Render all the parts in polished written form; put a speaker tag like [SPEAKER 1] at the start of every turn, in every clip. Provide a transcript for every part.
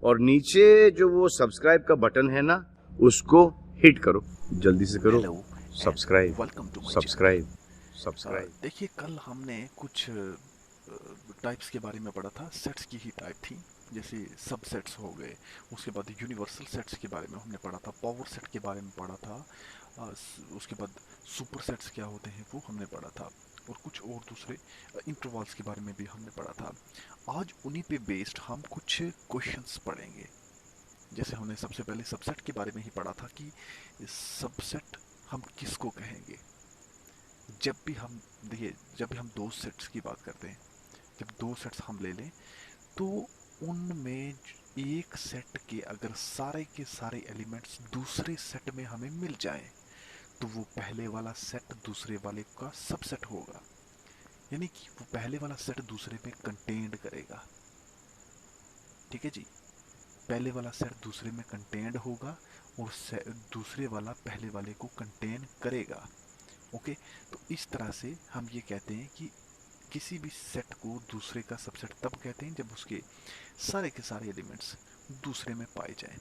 [SPEAKER 1] और नीचे जो वो सब्सक्राइब का बटन है ना, उसको हिट करो, जल्दी से करो।
[SPEAKER 2] Hello and
[SPEAKER 1] subscribe
[SPEAKER 2] welcome to my channel.
[SPEAKER 1] Subscribe subscribe.
[SPEAKER 2] देखिए, कल हमने कुछ टाइप्स के बारे में पढ़ा था। सेट्स की ही टाइप थी, जैसे सब सेट्स हो गए। उसके बाद यूनिवर्सल सेट्स के बारे में हमने पढ़ा था, पावर सेट के बारे में पढ़ा था। उसके बाद सुपर सेट्स क्या होते हैं वो हमने पढ़ा था, और कुछ और दूसरे इंटरवल्स के बारे में भी हमने पढ़ा था। आज उन्हीं पे बेस्ड हम कुछ क्वेश्चंस पढ़ेंगे। जैसे हमने सबसे पहले सबसेट के बारे में ही पढ़ा था कि सबसेट हम किसको कहेंगे। जब भी हम देखिए, जब भी हम दो सेट्स की बात करते हैं, जब दो सेट्स हम ले लें, तो उनमें एक सेट के अगर सारे के सारे एलिमेंट्स दूसरे सेट में हमें मिल जाएं, तो वो पहले वाला सेट दूसरे वाले का सबसेट होगा। यानी कि वो पहले वाला सेट दूसरे में कंटेन्ड करेगा। ठीक है जी, पहले वाला सेट दूसरे में कंटेन्ड होगा, और दूसरे वाला पहले वाले को कंटेन करेगा। ओके, तो इस तरह से हम ये कहते हैं कि किसी भी सेट को दूसरे का सबसेट तब कहते हैं जब उसके सारे के सारे एलिमेंट्स दूसरे में पाए जाएं।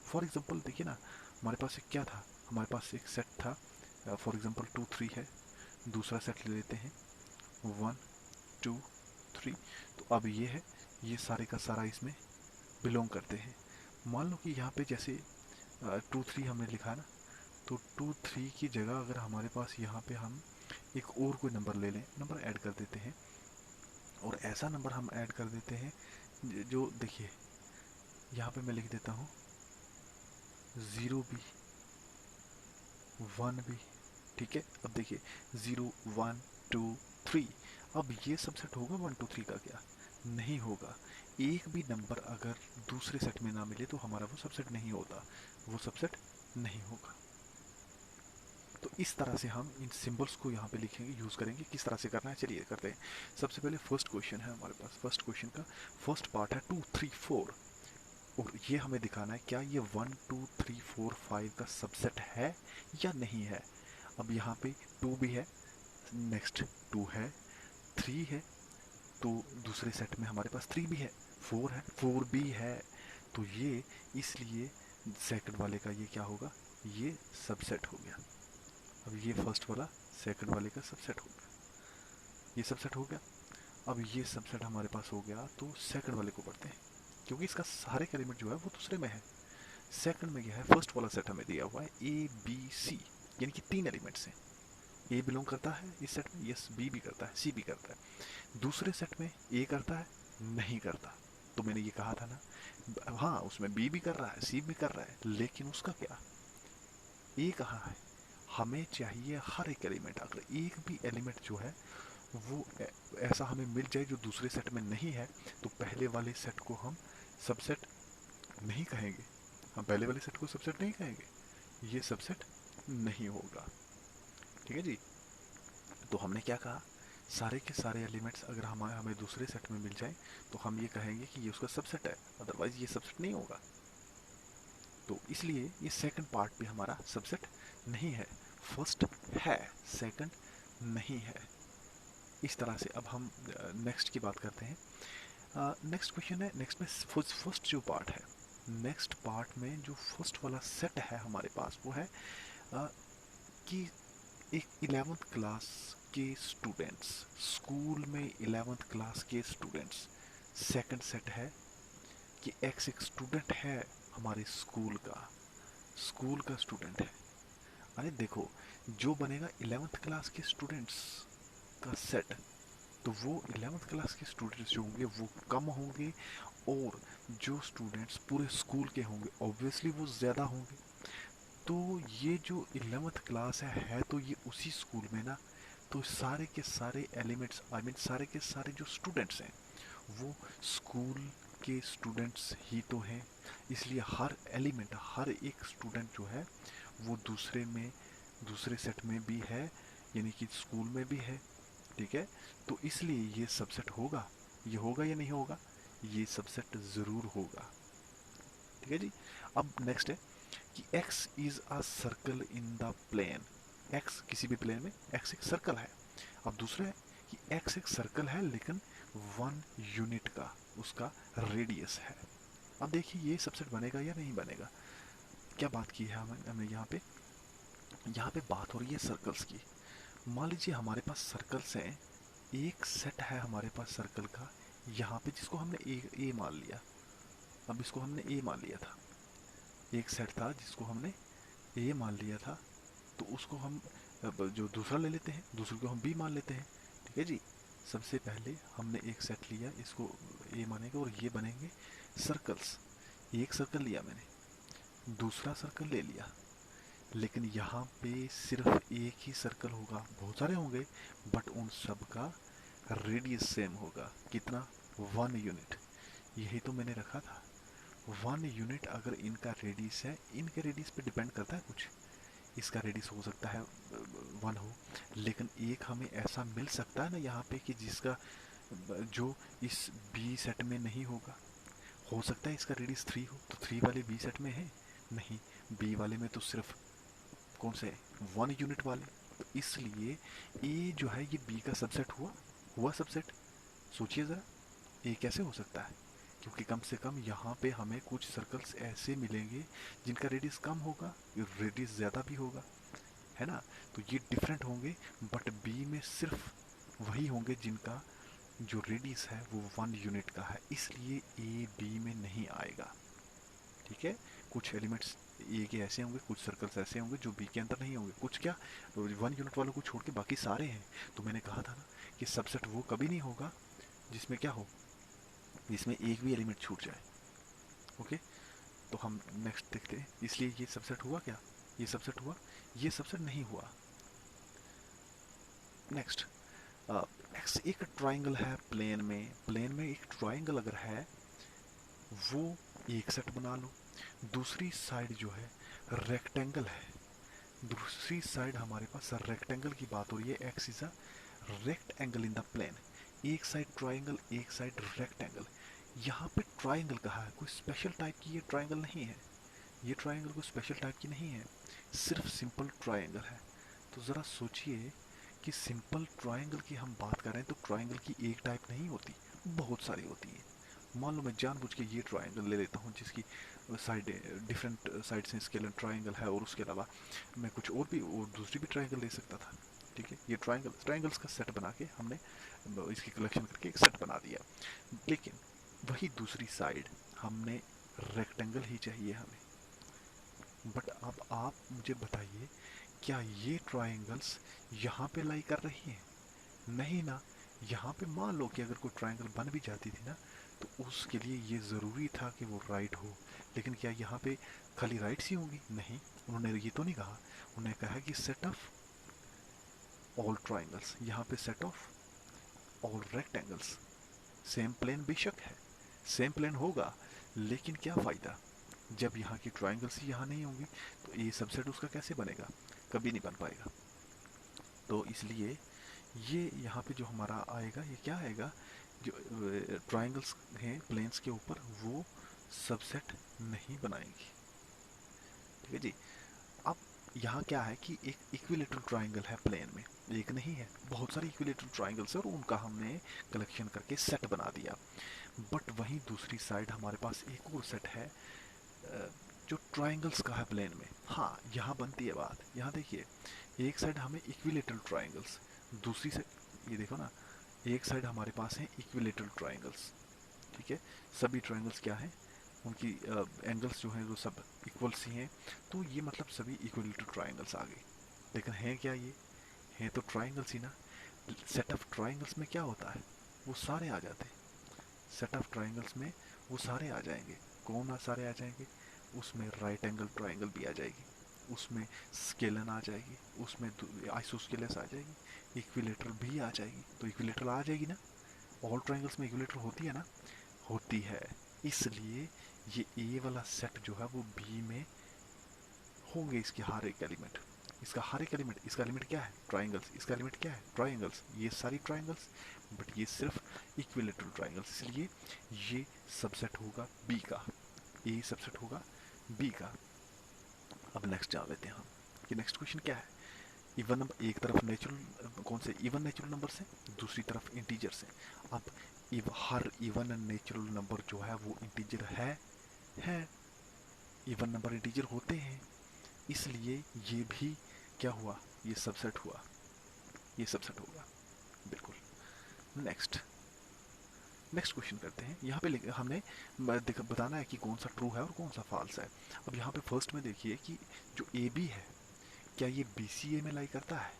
[SPEAKER 2] फॉर एग्जांपल देखिए ना, हमारे पास एक क्या था, हमारे पास एक सेट था। फॉर एग्जांपल 2 3 है। दूसरा सेट ले लेते हैं 1 2 3। तो अब ये है, ये सारे का सारा इसमें बिलोंग करते हैं। मान लो कि यहाँ पे जैसे 2 3 हमने लिखा ना, तो 2 3 की जगह अगर हमारे पास यहाँ पे हम एक और कोई नंबर ले लें, नंबर ऐड कर देते हैं, और ऐसा नंबर हम ऐड कर देते हैं जो देखिए, यहाँ पे मैं लिख देता हूँ 0 भी 1 भी। ठीक है, अब देखिए 0 1 2 3। अब ये सबसेट होगा 1 2 3 का? क्या नहीं होगा। एक भी नंबर अगर दूसरे सेट में ना मिले तो हमारा वो सबसेट नहीं होता, वो सबसेट नहीं होगा। तो इस तरह से हम इन सिंबल्स को यहाँ पे लिखेंगे, यूज करेंगे। किस तरह से करना है चलिए करते हैं। सबसे पहले फर्स्ट क्वेश्चन है हमारे पास। फर्स्ट क्वेश्चन का फर्स्ट पार्ट है 2 3 4, और ये हमें दिखाना है क्या ये 1 2 3 4 5 का सबसेट है या नहीं है। अब यहाँ पे 2 भी है, नेक्स्ट 2 है, 3 है, तो दूसरे सेट में हमारे पास 3 भी है, 4 है, 4 भी है। तो ये इसलिए सेकंड वाले का ये क्या होगा, ये सबसेट हो गया। अब ये फर्स्ट वाला सेकंड वाले का सबसेट हो गया, ये सबसेट हो गया। अब ये सबसेट हमारे पास हो गया, तो सेकंड वाले को पढ़ते हैं, क्योंकि इसका सारे एलिमेंट जो है वो दूसरे में है। सेकंड में क्या है, फर्स्ट वाला सेट हमें दिया हुआ है ए बी सी, यानी कि 3 एलिमेंट्स हैं। ए बिलोंग करता है इस सेट में, यस, बी भी करता है, सी भी करता है। दूसरे सेट में ए करता है, नहीं करता। तो मैंने ये कहा था ना, हाँ उसमें बी भी कर रहा है, सी भी कर रहा है, लेकिन उसका क्या, ए कहाँ है। हमें चाहिए हर एक एलिमेंट, अगर एक भी एलिमेंट जो है वो ऐसा हमें मिल जाए जो दूसरे सेट में नहीं है, तो पहले वाले सेट को हम सबसेट नहीं कहेंगे। हम पहले वाले सेट को सबसेट नहीं कहेंगे, ये सबसेट नहीं होगा। ठीक है जी, तो हमने क्या कहा, सारे के सारे एलिमेंट्स अगर हमें हमें दूसरे सेट में मिल जाए तो हम ये कहेंगे कि ये उसका सबसेट है, अदरवाइज ये सबसेट नहीं होगा। तो इसलिए ये सेकंड पार्ट भी हमारा सबसेट नहीं है। फर्स्ट है, सेकंड नहीं है। इस तरह से अब हम नेक्स्ट की बात करते हैं। नेक्स्ट क्वेश्चन है, नेक्स्ट में फर्स्ट जो पार्ट है, नेक्स्ट पार्ट में जो फर्स्ट वाला सेट है हमारे पास वो है कि एक 11th क्लास के स्टूडेंट्स, स्कूल में 11th क्लास के स्टूडेंट्स, सेकंड सेट है कि एक्स एक स्टूडेंट है हमारे स्कूल का स्टूडेंट है। अरे देखो, जो बनेगा 11th क्लास के स्टूडेंट्स का सेट, तो वो 11th क्लास के स्टूडेंट्स जो होंगे वो कम होंगे, और जो स्टूडेंट्स पूरे स्कूल के होंगे ऑब्वियसली वो ज़्यादा होंगे। तो ये जो 11th क्लास है तो ये उसी स्कूल में ना, तो सारे के सारे एलिमेंट्स, आई मीन सारे के सारे जो स्टूडेंट्स हैं वो स्कूल के स्टूडेंट्स ही तो हैं। इसलिए हर एलिमेंट, हर एक स्टूडेंट जो है वो दूसरे में, दूसरे सेट में भी है, यानी कि स्कूल में भी है। ठीक है, तो इसलिए ये सबसेट होगा। ये होगा या नहीं होगा, ये सबसेट ज़रूर होगा। ठीक है जी, अब नेक्स्ट है कि x is a circle in the plane. x किसी भी प्लेन में x एक सर्कल है। अब दूसरा है कि x एक सर्कल है लेकिन 1 यूनिट का उसका रेडियस है। अब देखिए ये सबसेट बनेगा या नहीं बनेगा। क्या बात की है हमने यहाँ पे बात हो रही है सर्कल्स की। मान लीजिए हमारे पास सर्कल्स हैं, एक सेट है हमारे पास सर्कल का यहाँ पे, जिसको हमने ए मान लिया। अब इसको हमने ए मान लिया था, एक सेट था जिसको हमने ए मान लिया था, तो उसको हम अब जो दूसरा ले लेते हैं, दूसरे को हम बी मान लेते हैं। ठीक है जी। सबसे पहले हमने एक सेट लिया, इसको ए मानेंगे और ये बनेंगे सर्कल्स। एक सर्कल लिया मैंने, दूसरा सर्कल ले लिया, लेकिन यहाँ पे सिर्फ एक ही सर्कल होगा, बहुत सारे होंगे बट उन सब का रेडियस सेम होगा। कितना? 1 यूनिट। यही तो मैंने रखा था, 1 यूनिट अगर इनका रेडियस है, इनके रेडियस पे डिपेंड करता है कुछ। इसका रेडियस हो सकता है 1 हो, लेकिन एक हमें ऐसा मिल सकता है ना यहाँ पे कि जिसका जो इस बी सेट में नहीं होगा। हो सकता है इसका रेडियस 3 हो, तो 3 वाले बी सेट में है नहीं, बी वाले में तो सिर्फ कौन से 1 यूनिट वाले। तो इसलिए ए जो है ये बी का सबसेट हुआ सबसेट। सोचिए ज़रा, ए कैसे हो सकता है? क्योंकि कम से कम यहाँ पे हमें कुछ सर्कल्स ऐसे मिलेंगे जिनका रेडियस कम होगा, रेडियस ज़्यादा भी होगा, है ना। तो ये डिफरेंट होंगे, बट बी में सिर्फ वही होंगे जिनका जो रेडियस है वो 1 यूनिट का है, इसलिए ए बी में नहीं आएगा। ठीक है। कुछ एलिमेंट्स ए के ऐसे होंगे, कुछ सर्कल्स ऐसे होंगे जो बी के अंदर नहीं होंगे, कुछ क्या 1 यूनिट वालों को छोड़ के बाकी सारे हैं। तो मैंने कहा था ना कि सबसेट वो कभी नहीं होगा जिसमें क्या हो, जिसमें एक भी एलिमेंट छूट जाए। ओके, तो हम नेक्स्ट देखते हैं। इसलिए ये सबसेट हुआ क्या? ये सबसेट हुआ, ये सबसेट नहीं हुआ। नेक्स्ट नेक्स्ट एक ट्राइंगल है प्लेन में एक ट्राइंगल अगर है, वो एक सेट बना लो। दूसरी साइड जो है रेक्टेंगल है, दूसरी साइड हमारे पास रेक्टेंगल की बात हो रही है। X is a rectangle in the plane. एक साइड ट्राइंगल, एक साइड रेक्टेंगल। यहाँ पे ट्राइंगल कहा है, कोई स्पेशल टाइप की ये ट्राइंगल नहीं है, ये ट्राइंगल कोई स्पेशल टाइप की नहीं है, सिर्फ सिंपल ट्राइंगल है। तो ज़रा सोचिए कि सिंपल ट्राइंगल की हम बात कर रहे हैं, तो ट्राइंगल की एक टाइप नहीं होती, बहुत सारी होती है। मान लो मैं जानबूझ के ये ट्राइंगल ले लेता हूँ जिसकी साइड डिफरेंट साइड से स्केल ट्राइंगल है, और उसके अलावा मैं कुछ और भी और दूसरी भी ट्राइंगल ले सकता था। ठीक है, ये ट्राइंगल्स का सेट बना के हमने इसकी कलेक्शन करके एक सेट बना दिया। लेकिन वही दूसरी साइड हमने रेक्टेंगल ही चाहिए हमें। बट अब आप मुझे बताइए, क्या ये ट्राइंगल्स यहाँ पे लाई कर रही हैं? नहीं ना। यहाँ पे मान लो कि अगर कोई ट्राइंगल बन भी जाती थी ना, तो उसके लिए ये ज़रूरी था कि वो राइट हो। लेकिन क्या यहाँ पे खाली राइट्स ही होंगी? नहीं, उन्होंने ये तो नहीं कहा। उन्होंने कहा कि सेट ऑफ ऑल ट्राइंगल्स, यहाँ पे set of all rectangles. Same plane बेशक है, सेम प्लेन होगा, लेकिन क्या फ़ायदा जब यहाँ की ट्राइंगल्स ही यहाँ नहीं होंगी, तो ये सबसेट उसका कैसे बनेगा? कभी नहीं बन पाएगा। तो इसलिए ये यहाँ पे जो हमारा आएगा, ये क्या आएगा, जो ट्राइंगल्स हैं प्लेन्स के ऊपर, वो सबसेट नहीं बनाएंगी। ठीक है जी। अब यहाँ क्या है कि एक इक्विलेटरल ट्राइंगल है प्लेन में, एक नहीं है, बहुत सारे इक्विलेटरल ट्राइंगल्स है, और उनका हमने कलेक्शन करके सेट बना दिया। बट वहीं दूसरी साइड हमारे पास एक और सेट है जो ट्राइंगल्स का है प्लेन में। हाँ, यहाँ बनती है बात। यहाँ देखिए, एक साइड हमें इक्विलेटरल ट्राइंगल्स, दूसरी साइड ये देखो ना, एक साइड हमारे पास है इक्विलेटरल ट्राइंगल्स। ठीक है, सभी ट्राइंगल्स क्या हैं, उनकी एंगल्स जो हैं वो सब इक्वल सी हैं, तो ये मतलब सभी इक्विलेटरल ट्राइंगल्स आ गए। लेकिन हैं क्या ये? हैं तो ट्राइंगल्स ही ना। सेट ऑफ ट्राइंगल्स में क्या होता है, वो सारे आ जाते हैं। सेट ऑफ ट्राइंगल्स में वो सारे आ जाएंगे। कौन सारे आ जाएंगे? उसमें राइट एंगल ट्राइंगल भी आ जाएगी, उसमें स्केलन आ जाएगी, उसमें आइसोस्केलस आ जाएगी, इक्विलेटरल भी आ जाएगी। तो इक्विलेटरल आ जाएगी ना, ऑल ट्राइंगल्स में इक्विलेटरल होती है ना, होती है। इसलिए ये ए वाला सेट जो है वो बी में होंगे, इसके हर एक एलिमेंट, इसका हर एक एलिमेंट। इसका एलिमेंट क्या है? ट्राइंगल्स। इसका एलिमेंट क्या है? ट्राइंगल्स। ये सारी ट्राइंगल्स, बट ये सिर्फ इक्विलेटरल ट्राइंगल्स, इसलिए ये सबसेट होगा बी का, ए सबसेट होगा बी का। अब नेक्स्ट जान लेते हैं हम कि नेक्स्ट क्वेश्चन क्या है। इवन नंबर, एक तरफ नेचुरल, कौन से इवन नेचुरल नंबर से, दूसरी तरफ इंटीजर से। अब हर इवन नेचुरल नंबर जो है वो इंटीजर है है, इवन नंबर इंटीजर होते हैं, इसलिए ये भी क्या हुआ, ये सबसेट हुआ, ये सबसेट होगा, बिल्कुल। नेक्स्ट नेक्स्ट क्वेश्चन करते हैं। यहाँ पे हमें बताना है कि कौन सा ट्रू है और कौन सा फॉल्स है। अब यहाँ पे फर्स्ट में देखिए कि जो ए बी है, क्या ये बी सी ए में लाई करता है?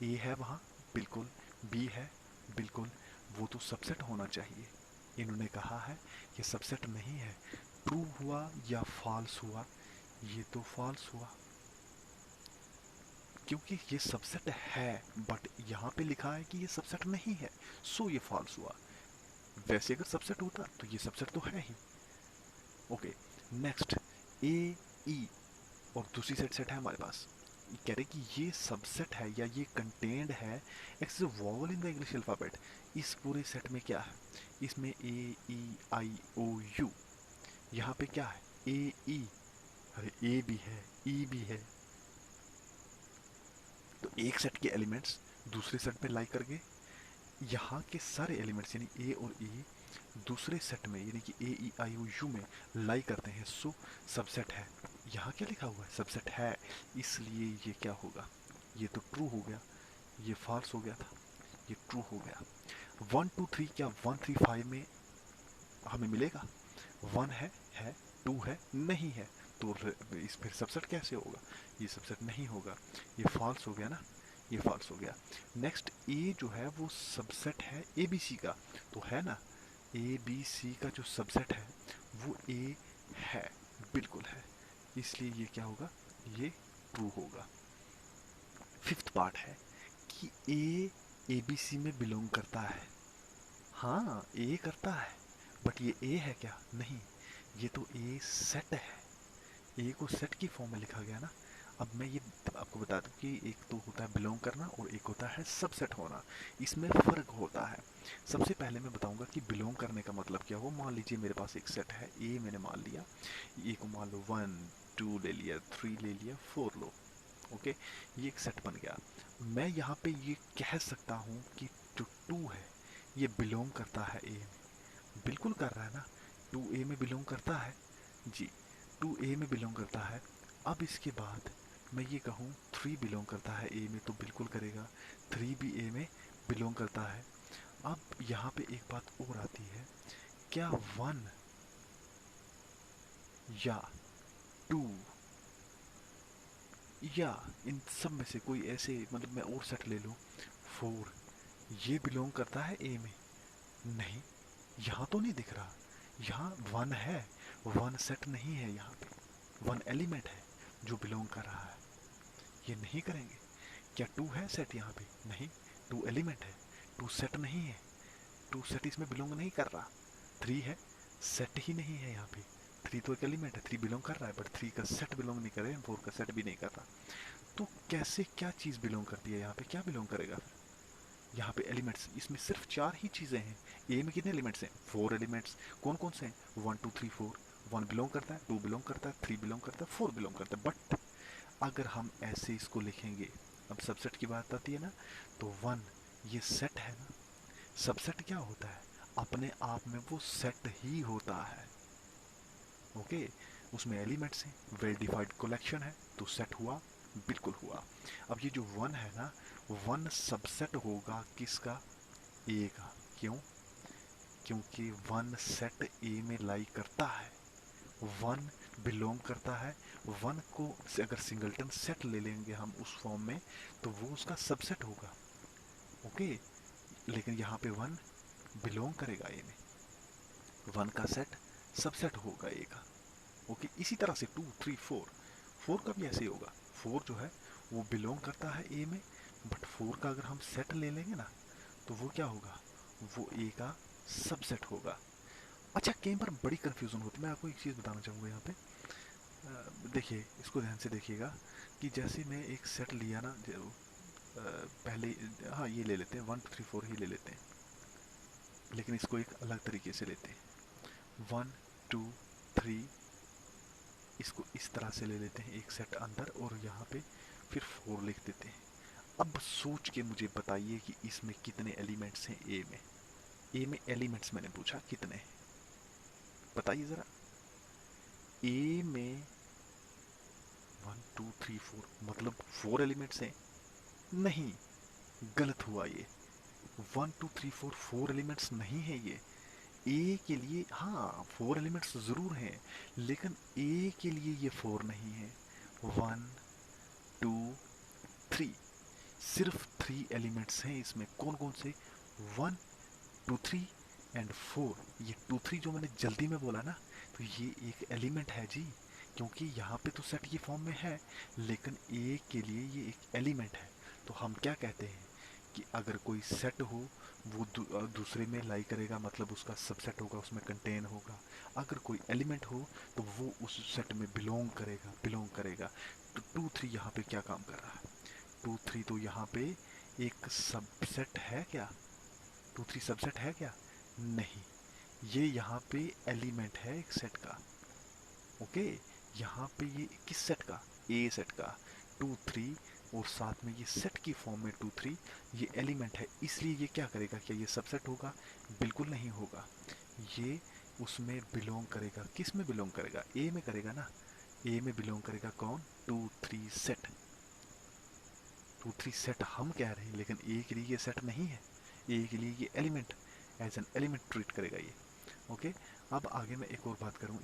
[SPEAKER 2] ए है वहाँ, बिल्कुल। बी है, बिल्कुल। वो तो सबसेट होना चाहिए। इन्होंने कहा है कि सबसेट नहीं है। ट्रू हुआ या फॉल्स हुआ? ये तो फॉल्स हुआ, क्योंकि ये सबसेट है, बट यहाँ पे लिखा है कि ये सबसेट नहीं है, सो ये फॉल्स हुआ। वैसे अगर सबसेट होता तो ये सबसेट तो है ही। ओके, नेक्स्ट ए ई और दूसरी सेट है हमारे पास। कह रहे कि ये सबसेट है या ये कंटेंड है x vowel in the English alphabet. इस पूरे सेट में क्या है? इसमें ए ई आई ओ यू, यहाँ पे क्या है? ए ई। अरे ए भी है, ई भी है, तो एक सेट के एलिमेंट्स दूसरे सेट में लाई करके यहाँ के सारे एलिमेंट्स यानी ए और ई दूसरे सेट में यानी कि ए ई आई ओ यू में लाई करते हैं, सो सबसेट है। यहाँ क्या लिखा हुआ है? सबसेट है, इसलिए ये क्या होगा? ये तो ट्रू हो गया, ये फॉल्स हो गया था, ये ट्रू हो गया। 1 2 3 क्या 1 3 5 में हमें मिलेगा? 1 है, 2 है, नहीं है, तो इस फिर सबसेट कैसे होगा? ये सबसेट नहीं होगा, ये फॉल्स हो गया ना, ये फॉल्स हो गया। नेक्स्ट ए जो है वो सबसेट है ए बी सी का, तो है ना, ए बी सी का जो सबसेट है वो ए है, बिल्कुल है, इसलिए ये क्या होगा? ये ट्रू होगा। फिफ्थ पार्ट है कि ए बी सी में बिलोंग करता है। हाँ, ए करता है, बट ये ए है क्या? नहीं, ये तो ए सेट है। ए को सेट की फॉर्म में लिखा गया ना। अब मैं ये आपको बता दूं कि एक तो होता है बिलोंग करना और एक होता है सबसेट होना, इसमें फ़र्क होता है। सबसे पहले मैं बताऊंगा कि बिलोंग करने का मतलब क्या हो। मान लीजिए मेरे पास एक सेट है, ए मैंने मान लिया, ए को मान लो 1 2 ले लिया, 3 ले लिया, 4 लो, ओके, ये एक सेट बन गया। मैं यहाँ पे ये कह सकता हूँ कि जो 2 है ये बिलोंग करता है ए में, बिल्कुल कर रहा है ना, 2 ए में बिलोंग करता है जी, 2 ए में बिलोंग करता है। अब इसके बाद मैं ये कहूँ 3 बिलोंग करता है ए में, तो बिल्कुल करेगा, 3 भी ए में बिलोंग करता है। अब यहाँ पे एक बात और आती है, क्या 1 या 2 या इन सब में से कोई ऐसे, मतलब मैं और सेट ले लूँ 4, ये बिलोंग करता है ए में? नहीं, यहाँ तो नहीं दिख रहा, यहाँ 1 है, 1 सेट नहीं है, यहाँ पे 1 एलिमेंट है जो बिलोंग कर रहा है, ये नहीं करेंगे। क्या 2 है सेट यहाँ पे? नहीं, 2 एलिमेंट है, 2 सेट नहीं है, 2 सेट इसमें बिलोंग नहीं कर रहा। 3 है, सेट ही नहीं है यहाँ पे, 3 तो एक एलिमेंट है, 3 बिलोंग कर रहा है, बट 3 का सेट बिलोंग नहीं कर रहा है, 4 का सेट भी नहीं कर रहा। तो कैसे क्या चीज़ बिलोंग करती है यहाँ पे? क्या बिलोंग करेगा फिर? यहाँ पे एलिमेंट्स इसमें सिर्फ 4 ही चीज़ें हैं। ए में कितने एलिमेंट्स हैं? 4 एलिमेंट्स। कौन कौन से हैं? 1 2 3 4। 1 बिलोंग करता है, 2 बिलोंग करता है, 3 बिलोंग करता है, 4 बिलोंग करता है। बट अगर हम ऐसे इसको लिखेंगे, अब सबसेट की बात आती है ना, तो 1 ये सेट है ना। सबसेट क्या होता है? अपने आप में वो सेट ही होता है, ओके। उसमें एलिमेंट्स हैं, वेल डिफाइंड कलेक्शन है, तो सेट हुआ, बिल्कुल हुआ। अब ये जो 1 है ना, 1 सबसेट होगा किसका? ए का। क्यों? क्योंकि 1 सेट ए में लाई करता है, 1 बिलोंग करता है। 1 को से अगर सिंगलटन सेट ले लेंगे हम उस फॉर्म में, तो वो उसका सबसेट होगा, ओके। लेकिन यहाँ पे 1 बिलोंग करेगा ए में, 1 का सेट सबसेट होगा ए का, ओके। इसी तरह से 2 3 4, 4 का भी ऐसे ही होगा। 4 जो है वो बिलोंग करता है ए में, बट 4 का अगर हम सेट ले लेंगे ना, तो वो क्या होगा? वो ए का सबसेट होगा। अच्छा, कई बार बड़ी कन्फ्यूज़न होती है, मैं आपको एक चीज़ बताना चाहूँगा यहाँ पे। देखिए, इसको ध्यान से देखिएगा कि जैसे मैं एक सेट लिया ना, पहले, हाँ ये ले लेते हैं, 1 2 3 4 ही ले लेते हैं, लेकिन इसको एक अलग तरीके से लेते हैं। 1 2 3, इसको इस तरह से ले लेते हैं एक सेट अंदर, और यहाँ पे फिर 4 लिख देते हैं। अब सोच के मुझे बताइए कि इसमें कितने एलिमेंट्स हैं ए में? ए में एलिमेंट्स मैंने पूछा कितने हैं, बताइए ज़रा। ए में 1 2 3 4 मतलब 4 एलिमेंट्स हैं? नहीं, गलत हुआ ये। 1 2 3 4 4 एलिमेंट्स नहीं है ये। ए के लिए हाँ 4 एलिमेंट्स जरूर हैं, लेकिन ए के लिए ये 4 नहीं है। 1 2 3, सिर्फ 3 एलिमेंट्स हैं इसमें। कौन कौन से? 1 2 3 एंड 4। ये 2 3 जो मैंने जल्दी में बोला ना, तो ये एक एलिमेंट है जी, क्योंकि यहाँ पे तो सेट की फॉर्म में है, लेकिन ए के लिए ये एक एलिमेंट है। तो हम क्या कहते हैं कि अगर कोई सेट हो वो दूसरे में लाई करेगा, मतलब उसका सबसेट होगा, उसमें कंटेन होगा। अगर कोई एलिमेंट हो तो वो उस सेट में बिलोंग करेगा। तो 2 3 यहाँ पे क्या काम कर रहा है? 2 3 तो यहाँ पे एक सबसेट है क्या? 2 3 सबसेट है क्या? नहीं, ये यहाँ पे एलिमेंट है एक सेट का। ओके, यहाँ पे ये किस सेट का? ए सेट का। 2 3 और साथ में ये सेट की फॉर्म में 2 3, ये एलिमेंट है, इसलिए ये क्या करेगा? क्या ये सबसेट होगा? बिल्कुल नहीं होगा। ये उसमें बिलोंग करेगा। किस में बिलोंग करेगा? ए में करेगा ना। ए में बिलोंग करेगा कौन? 2 3 सेट। 2 3 सेट हम कह रहे हैं, लेकिन ए के लिए ये सेट नहीं है। ए के लिए ये element, as an element treat करेगा ये। ओके, अब आगे मैं एक और बात करूँ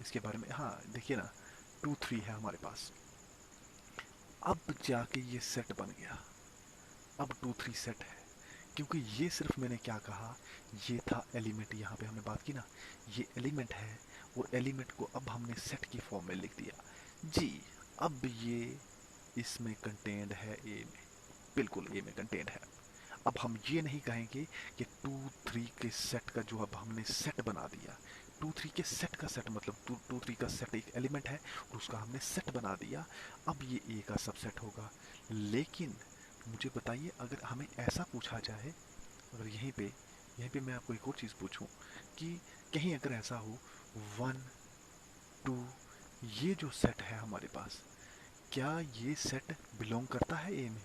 [SPEAKER 2] इसके बारे में। हाँ देखिए ना, 2 3 है हमारे पास, अब जाके ये सेट बन गया। अब 2 3 सेट है, क्योंकि ये सिर्फ मैंने क्या कहा, ये था एलिमेंट। यहाँ पे हमने बात की ना, ये एलिमेंट है, और एलिमेंट को अब हमने सेट की फॉर्म में लिख दिया जी। अब ये इसमें कंटेंड है ए में, बिल्कुल ए में कंटेंड है। अब हम ये नहीं कहेंगे कि 2 3 के सेट का जो अब हमने सेट बना दिया, 2 3 के सेट का सेट मतलब 2 3 का सेट एक एलिमेंट है और उसका हमने सेट बना दिया, अब ये ए का सबसेट होगा। लेकिन मुझे बताइए, अगर हमें ऐसा पूछा जाए, अगर यहीं पे मैं आपको एक और चीज़ पूछूं कि कहीं अगर ऐसा हो 1 2, ये जो सेट है हमारे पास, क्या ये सेट बिलोंग करता है ए में?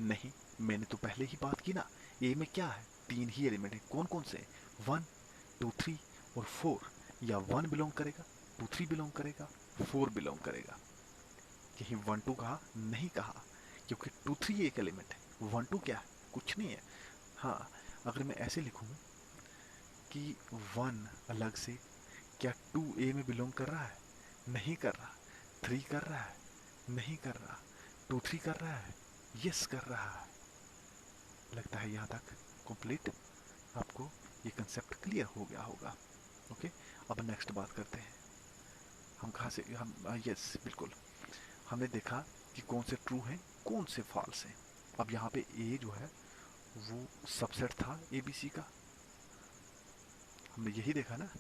[SPEAKER 2] नहीं, मैंने तो पहले ही बात की ना, ए में क्या है? 3 ही एलिमेंट है। कौन कौन से? 1 2 3 और 4। या 1 बिलोंग करेगा, 2 3 बिलोंग करेगा, 4 बिलोंग करेगा। कहीं 1 2 कहा? नहीं कहा, क्योंकि 2 3 एक एलिमेंट है। 1 2 क्या है? कुछ नहीं है। हाँ, अगर मैं ऐसे लिखूं कि 1 अलग से, क्या 2 ए में बिलोंग कर रहा है? नहीं कर रहा। 3 कर रहा है? नहीं कर रहा। 2 3 कर रहा है? यस कर रहा है। लगता है यहाँ तक कंप्लीट आपको ये कंसेप्ट क्लियर हो गया होगा। ओके, अब नेक्स्ट बात करते हैं। हम कहाँ से हम यस बिल्कुल, हमने देखा कि कौन से ट्रू हैं, कौन से फॉल्स हैं। अब यहाँ पे ए जो है वो सबसेट था ए बी सी का। हमने यही देखा ना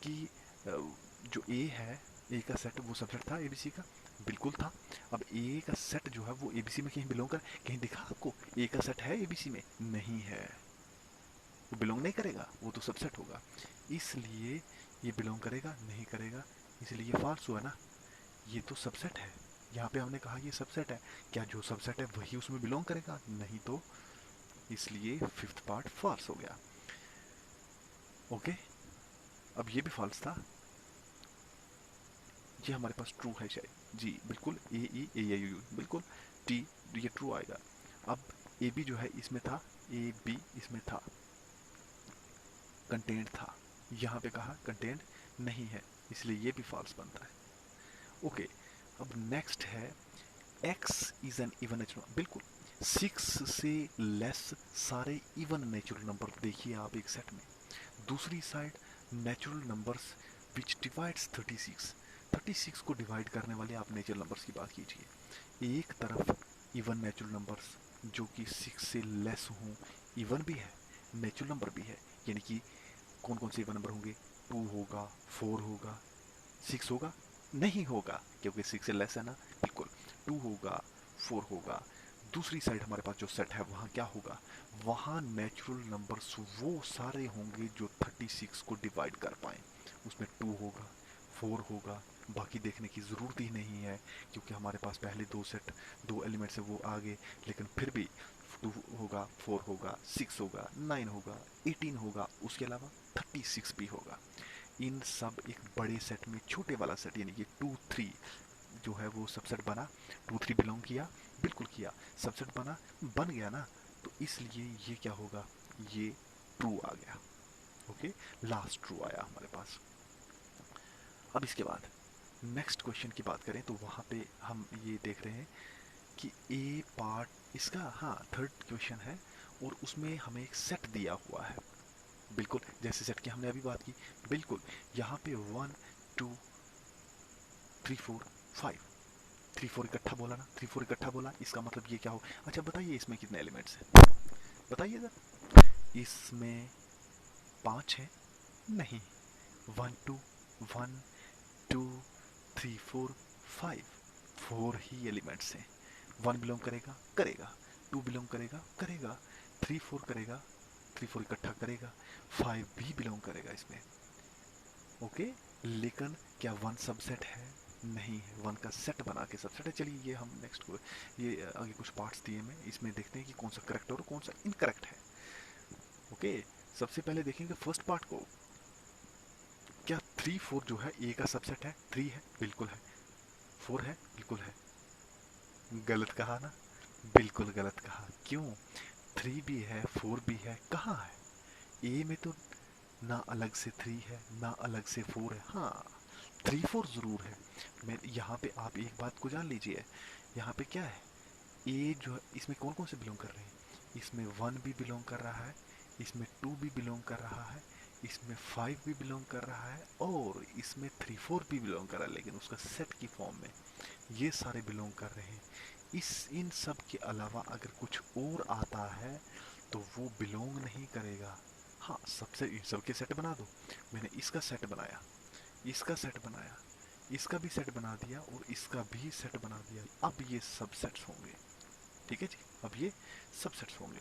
[SPEAKER 2] कि जो ए है, ए का सेट वो सबसेट था एबीसी का, बिल्कुल था। अब ए का सेट जो है वो एबीसी में कहीं बिलोंग कर, कहीं दिखा आपको ए का सेट है एबीसी में? नहीं है, वो बिलोंग नहीं करेगा, वो तो सबसेट होगा। इसलिए ये बिलोंग करेगा नहीं करेगा, इसलिए ये फॉल्स हुआ ना। ये तो सबसेट है, यहाँ पे हमने कहा ये सबसेट है, क्या जो सबसेट है वही उसमें बिलोंग करेगा? नहीं तो, इसलिए फिफ्थ पार्ट फॉल्स हो गया। ओके, अब ये भी फॉल्स था, ये हमारे पास ट्रू है शायद जी, बिल्कुल ए ई ए यू यू बिल्कुल टी, ये ट्रू आएगा। अब ए बी जो है इसमें था, ए बी इसमें था, कंटेंट था, यहाँ पे कहा कंटेंट नहीं है, इसलिए ये भी फॉल्स बनता है। ओके, अब नेक्स्ट है x is an even natural, बिल्कुल 6 से लेस सारे इवन नेचुरल नंबर देखिए आप एक सेट में। दूसरी side natural numbers which divides 36 को डिवाइड करने वाले आप नेचुरल नंबर्स की बात कीजिए। एक तरफ इवन नेचुरल नंबर्स जो कि 6 से लेस हों, इवन भी है नेचुरल नंबर भी है, यानी कि कौन कौन से इवन नंबर होंगे? 2 होगा, 4 होगा, 6 होगा? नहीं होगा, क्योंकि 6 से लेस है ना, बिल्कुल 2 होगा, 4 होगा। दूसरी साइड हमारे पास जो सेट है वहाँ क्या होगा? वहाँ नेचुरल नंबर्स वो सारे होंगे जो 36 को डिवाइड कर पाएँ। उसमें 2 होगा, 4 होगा, बाकी देखने की ज़रूरत ही नहीं है, क्योंकि हमारे पास पहले दो एलिमेंट से वो आ गए, लेकिन फिर भी 2 होगा, 4 होगा, 6 होगा, 9 होगा, 18 होगा, उसके अलावा 36 भी होगा। इन सब एक बड़े सेट में छोटे वाला सेट यानी कि 2 3 जो है वो सबसेट बना, 2 3 बिलोंग किया, बिल्कुल किया, सबसेट बन गया ना, तो इसलिए ये क्या होगा, ये ट्रू आ गया। ओके, लास्ट ट्रू आया हमारे पास। अब इसके बाद नेक्स्ट क्वेश्चन की बात करें तो वहाँ पे हम ये देख रहे हैं कि ए पार्ट इसका, हाँ थर्ड क्वेश्चन है, और उसमें हमें एक सेट दिया हुआ है, बिल्कुल जैसे सेट की हमने अभी बात की, बिल्कुल यहाँ पे 1 2 3 4 5, 3 4 इकट्ठा बोला ना, 3 4 इकट्ठा बोला, इसका मतलब ये क्या हो। अच्छा बताइए इसमें कितने एलिमेंट्स हैं, बताइए जरा। इसमें 5 है, नहीं, 1 2 1 2 3 4 5, 4 ही एलिमेंट्स हैं। 1 बिलोंग करेगा, करेगा, 2 बिलोंग करेगा, करेगा, 3 4 करेगा, 3 4 इकट्ठा करेगा, 5 भी बिलोंग करेगा इसमें। ओके, लेकिन क्या 1 सबसेट है, नहीं है, 1 का सेट बना के सबसेट है। चलिए ये हम नेक्स्ट को, ये आगे कुछ पार्ट्स दिए मैं, इसमें देखते हैं कि कौन सा करेक्ट और कौन सा इनकरेक्ट है। ओके, सबसे पहले देखेंगे फर्स्ट पार्ट को, क्या 3 4 जो है ए का सबसेट है, 3 है, बिल्कुल है, 4 है, बिल्कुल है, गलत कहा ना, बिल्कुल गलत कहा, क्यों, 3 भी है 4 भी है, कहाँ है ए में, तो ना अलग से 3 है ना अलग से 4 है, हाँ 3 4 जरूर है। मैं यहाँ पे आप एक बात को जान लीजिए, यहाँ पे क्या है, ए जो है इसमें कौन कौन से बिलोंग कर रहे हैं, इसमें 1 भी बिलोंग कर रहा है, इसमें 2 भी बिलोंग कर रहा है, इसमें 5 भी बिलोंग कर रहा है, और इसमें 3 4 भी बिलोंग कर रहा है, लेकिन उसका सेट की फॉर्म में ये सारे बिलोंग कर रहे हैं। इन सब के अलावा अगर कुछ और आता है तो वो बिलोंग नहीं करेगा। हाँ, सबसे इन सब के सेट बना दो, मैंने इसका सेट बनाया, इसका सेट बनाया, इसका भी सेट बना दिया, और इसका भी सेट बना दिया, अब ये सब सेट्स होंगे। ठीक है जी, अब ये सब सेट्स होंगे।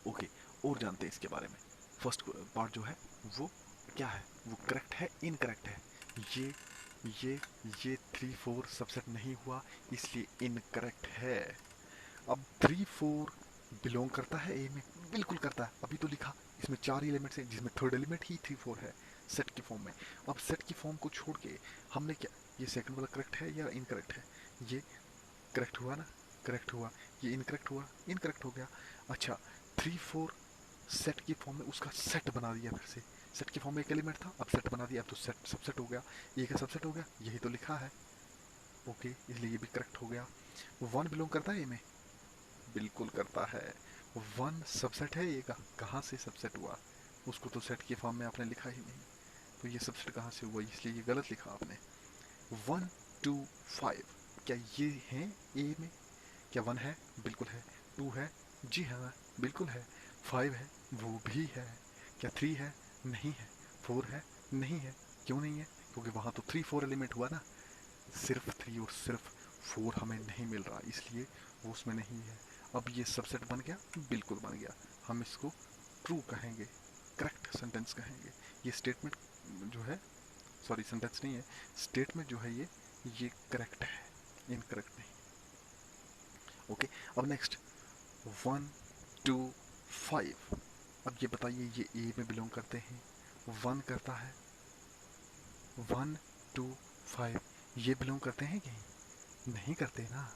[SPEAKER 2] ओके, और जानते हैं इसके बारे में। फर्स्ट पार्ट जो है वो क्या है, वो करेक्ट है इनकरेक्ट है, ये ये ये 3 4 सबसेट नहीं हुआ, इसलिए इनकरेक्ट है। अब 3 4 बिलोंग करता है ए में, बिल्कुल करता है, अभी तो लिखा, इसमें 4 एलिमेंट्स हैं जिसमें थर्ड एलिमेंट ही 3 4 है सेट की फॉर्म में। अब सेट की फॉर्म को छोड़ के हमने क्या, ये सेकंड वाला करेक्ट है या इनकरेक्ट है, ये करेक्ट हुआ ना, करेक्ट हुआ, ये इनकरेक्ट हुआ, इनकरेक्ट हो गया। अच्छा, 3 4 सेट की फॉर्म में उसका सेट बना दिया, फिर से सेट की फॉर्म में एक एलिमेंट था, अब सेट बना दिया, अब तो सेट सबसेट हो गया, ए का सबसेट हो गया, यही तो लिखा है। ओके, इसलिए ये भी करेक्ट हो गया। 1 बिलोंग करता है ए में, बिल्कुल करता है, 1 सबसेट है ए का, कहाँ से सबसेट हुआ, उसको तो सेट की फॉर्म में आपने लिखा ही नहीं, तो ये सबसेट कहाँ से हुआ, इसलिए ये गलत लिखा आपने। 1 2 5, क्या ये हैं ए में, क्या 1 है, बिल्कुल है, 2 है, जी हाँ बिल्कुल है, 5 है, वो भी है, क्या 3 है, नहीं है, 4 है, नहीं है, क्यों नहीं है, क्योंकि वहाँ तो 3 4 एलिमेंट हुआ ना, सिर्फ 3 और सिर्फ 4 हमें नहीं मिल रहा, इसलिए वो उसमें नहीं है। अब ये सबसेट बन गया, बिल्कुल बन गया, हम इसको ट्रू कहेंगे, करेक्ट सेंटेंस कहेंगे। ये स्टेटमेंट जो है, सॉरी सेंटेंस नहीं है, स्टेटमेंट जो है ये करेक्ट है, इनकरेक्ट नहीं। ओके, अब नेक्स्ट 1 2 5, अब ये बताइए ये ए में बिलोंग करते हैं, 1 करता है, 1 2 5 ये बिलोंग करते हैं कहीं, नहीं करते ना,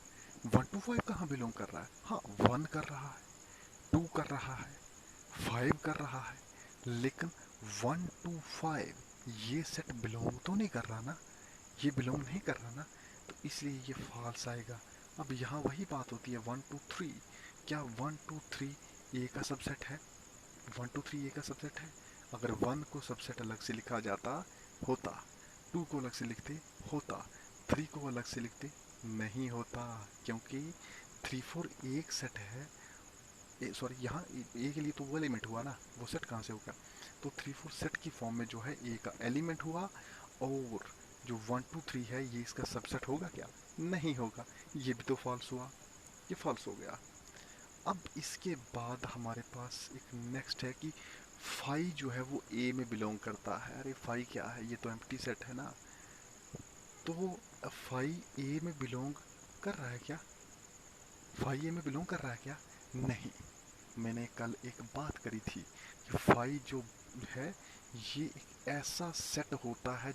[SPEAKER 2] 1 2 5 कहाँ बिलोंग कर रहा है, हाँ 1 कर रहा है, 2 कर रहा है, 5 कर रहा है, लेकिन 1 2 5 ये सेट बिलोंग तो नहीं कर रहा ना, ये बिलोंग नहीं कर रहा ना, तो इसलिए ये फॉल्स आएगा। अब यहाँ वही बात होती है 1 2 3, क्या 1 2 3 ए का सबसेट है, 1 2 3 ए का सबसेट है, अगर 1 को सबसेट अलग से लिखा जाता होता, 2 को अलग से लिखते होता, 3 को अलग से लिखते नहीं होता, क्योंकि 3 4 एक सेट है, सॉरी यहाँ ए के लिए तो वो एलिमेंट हुआ ना, वो सेट कहाँ से होगा, तो 3 4 सेट की फॉर्म में जो है ए का एलिमेंट हुआ, और जो 1 2 3 है ये इसका सबसेट होगा क्या, नहीं होगा, ये भी तो फॉल्स हुआ, ये फॉल्स हो गया। अब इसके बाद हमारे पास एक नेक्स्ट है कि फाई जो है वो ए में बिलोंग करता है, अरे फाई क्या है, ये तो एम्प्टी सेट है ना, तो वो फाई ए में बिलोंग कर रहा है क्या, फाई ए में बिलोंग कर रहा है क्या, नहीं, मैंने कल एक बात करी थी कि फाई जो है ये एक ऐसा सेट होता है,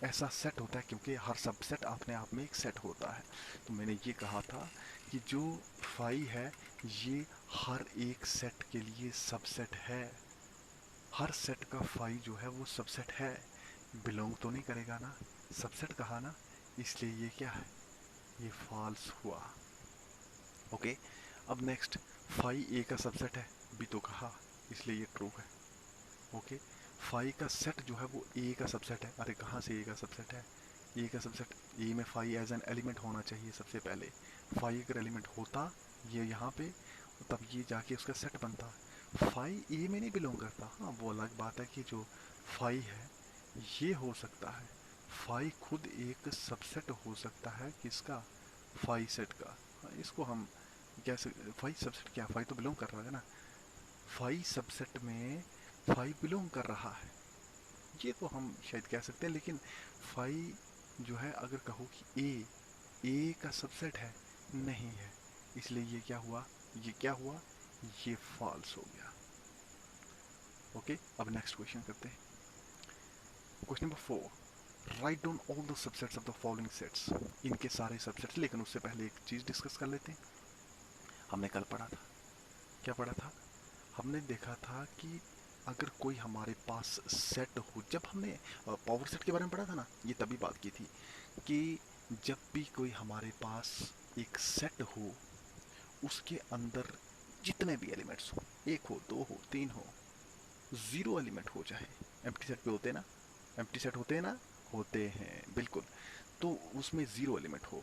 [SPEAKER 2] ऐसा सेट होता है क्योंकि हर सबसेट अपने आप में एक सेट होता है। तो मैंने ये कहा था कि जो फाई है ये हर एक सेट के लिए सबसेट है। हर सेट का फाई जो है वो सबसेट है, बिलोंग तो नहीं करेगा ना, सबसेट कहा ना, इसलिए ये क्या है, ये फॉल्स हुआ। ओके, अब नेक्स्ट, फाई ए का सबसेट है, भी तो कहा, इसलिए ये ट्रू है। ओके, फाई का सेट जो है वो ए का सबसेट है। अरे कहाँ से ए का सबसेट है, ए का सबसेट, ए में फाई एज एन एलिमेंट होना चाहिए सबसे पहले। फाई अगर एलिमेंट होता ये यहाँ पे, तब ये जाके उसका सेट बनता। फाई ए में नहीं बिलोंग करता, हाँ वो अलग बात है कि जो फाई है ये हो सकता है, फाई खुद एक सबसेट हो सकता है किसका, फाई सेट का। हाँ, इसको हम कैसे, फाई सबसेट क्या, फाई तो बिलोंग कर रहा है ना, फाई सबसेट में फाई बिलोंग कर रहा है, ये तो हम शायद कह सकते हैं। लेकिन फाई जो है अगर कहो कि ए का सबसेट है, नहीं है, इसलिए ये क्या हुआ, ये क्या हुआ, ये फॉल्स हो गया। ओके, अब नेक्स्ट क्वेश्चन करते हैं। Question number 4, write down all the subsets of the following sets. इनके सारे सबसेट्स, लेकिन उससे पहले एक चीज डिस्कस कर लेते हैं। हमने कल पढ़ा था, क्या पढ़ा था, हमने देखा था कि अगर कोई हमारे पास सेट हो, जब हमने पावर सेट के बारे में पढ़ा था ना, ये तभी बात की थी कि जब भी कोई हमारे पास एक सेट हो, उसके अंदर जितने भी एलिमेंट्स हो, एक हो, दो हो, तीन हो, जीरो एलिमेंट हो चाहे, एम्प्टी सेट पे होते हैं ना, एम्प्टी सेट होते हैं ना, होते हैं बिल्कुल, तो उसमें जीरो एलिमेंट हो,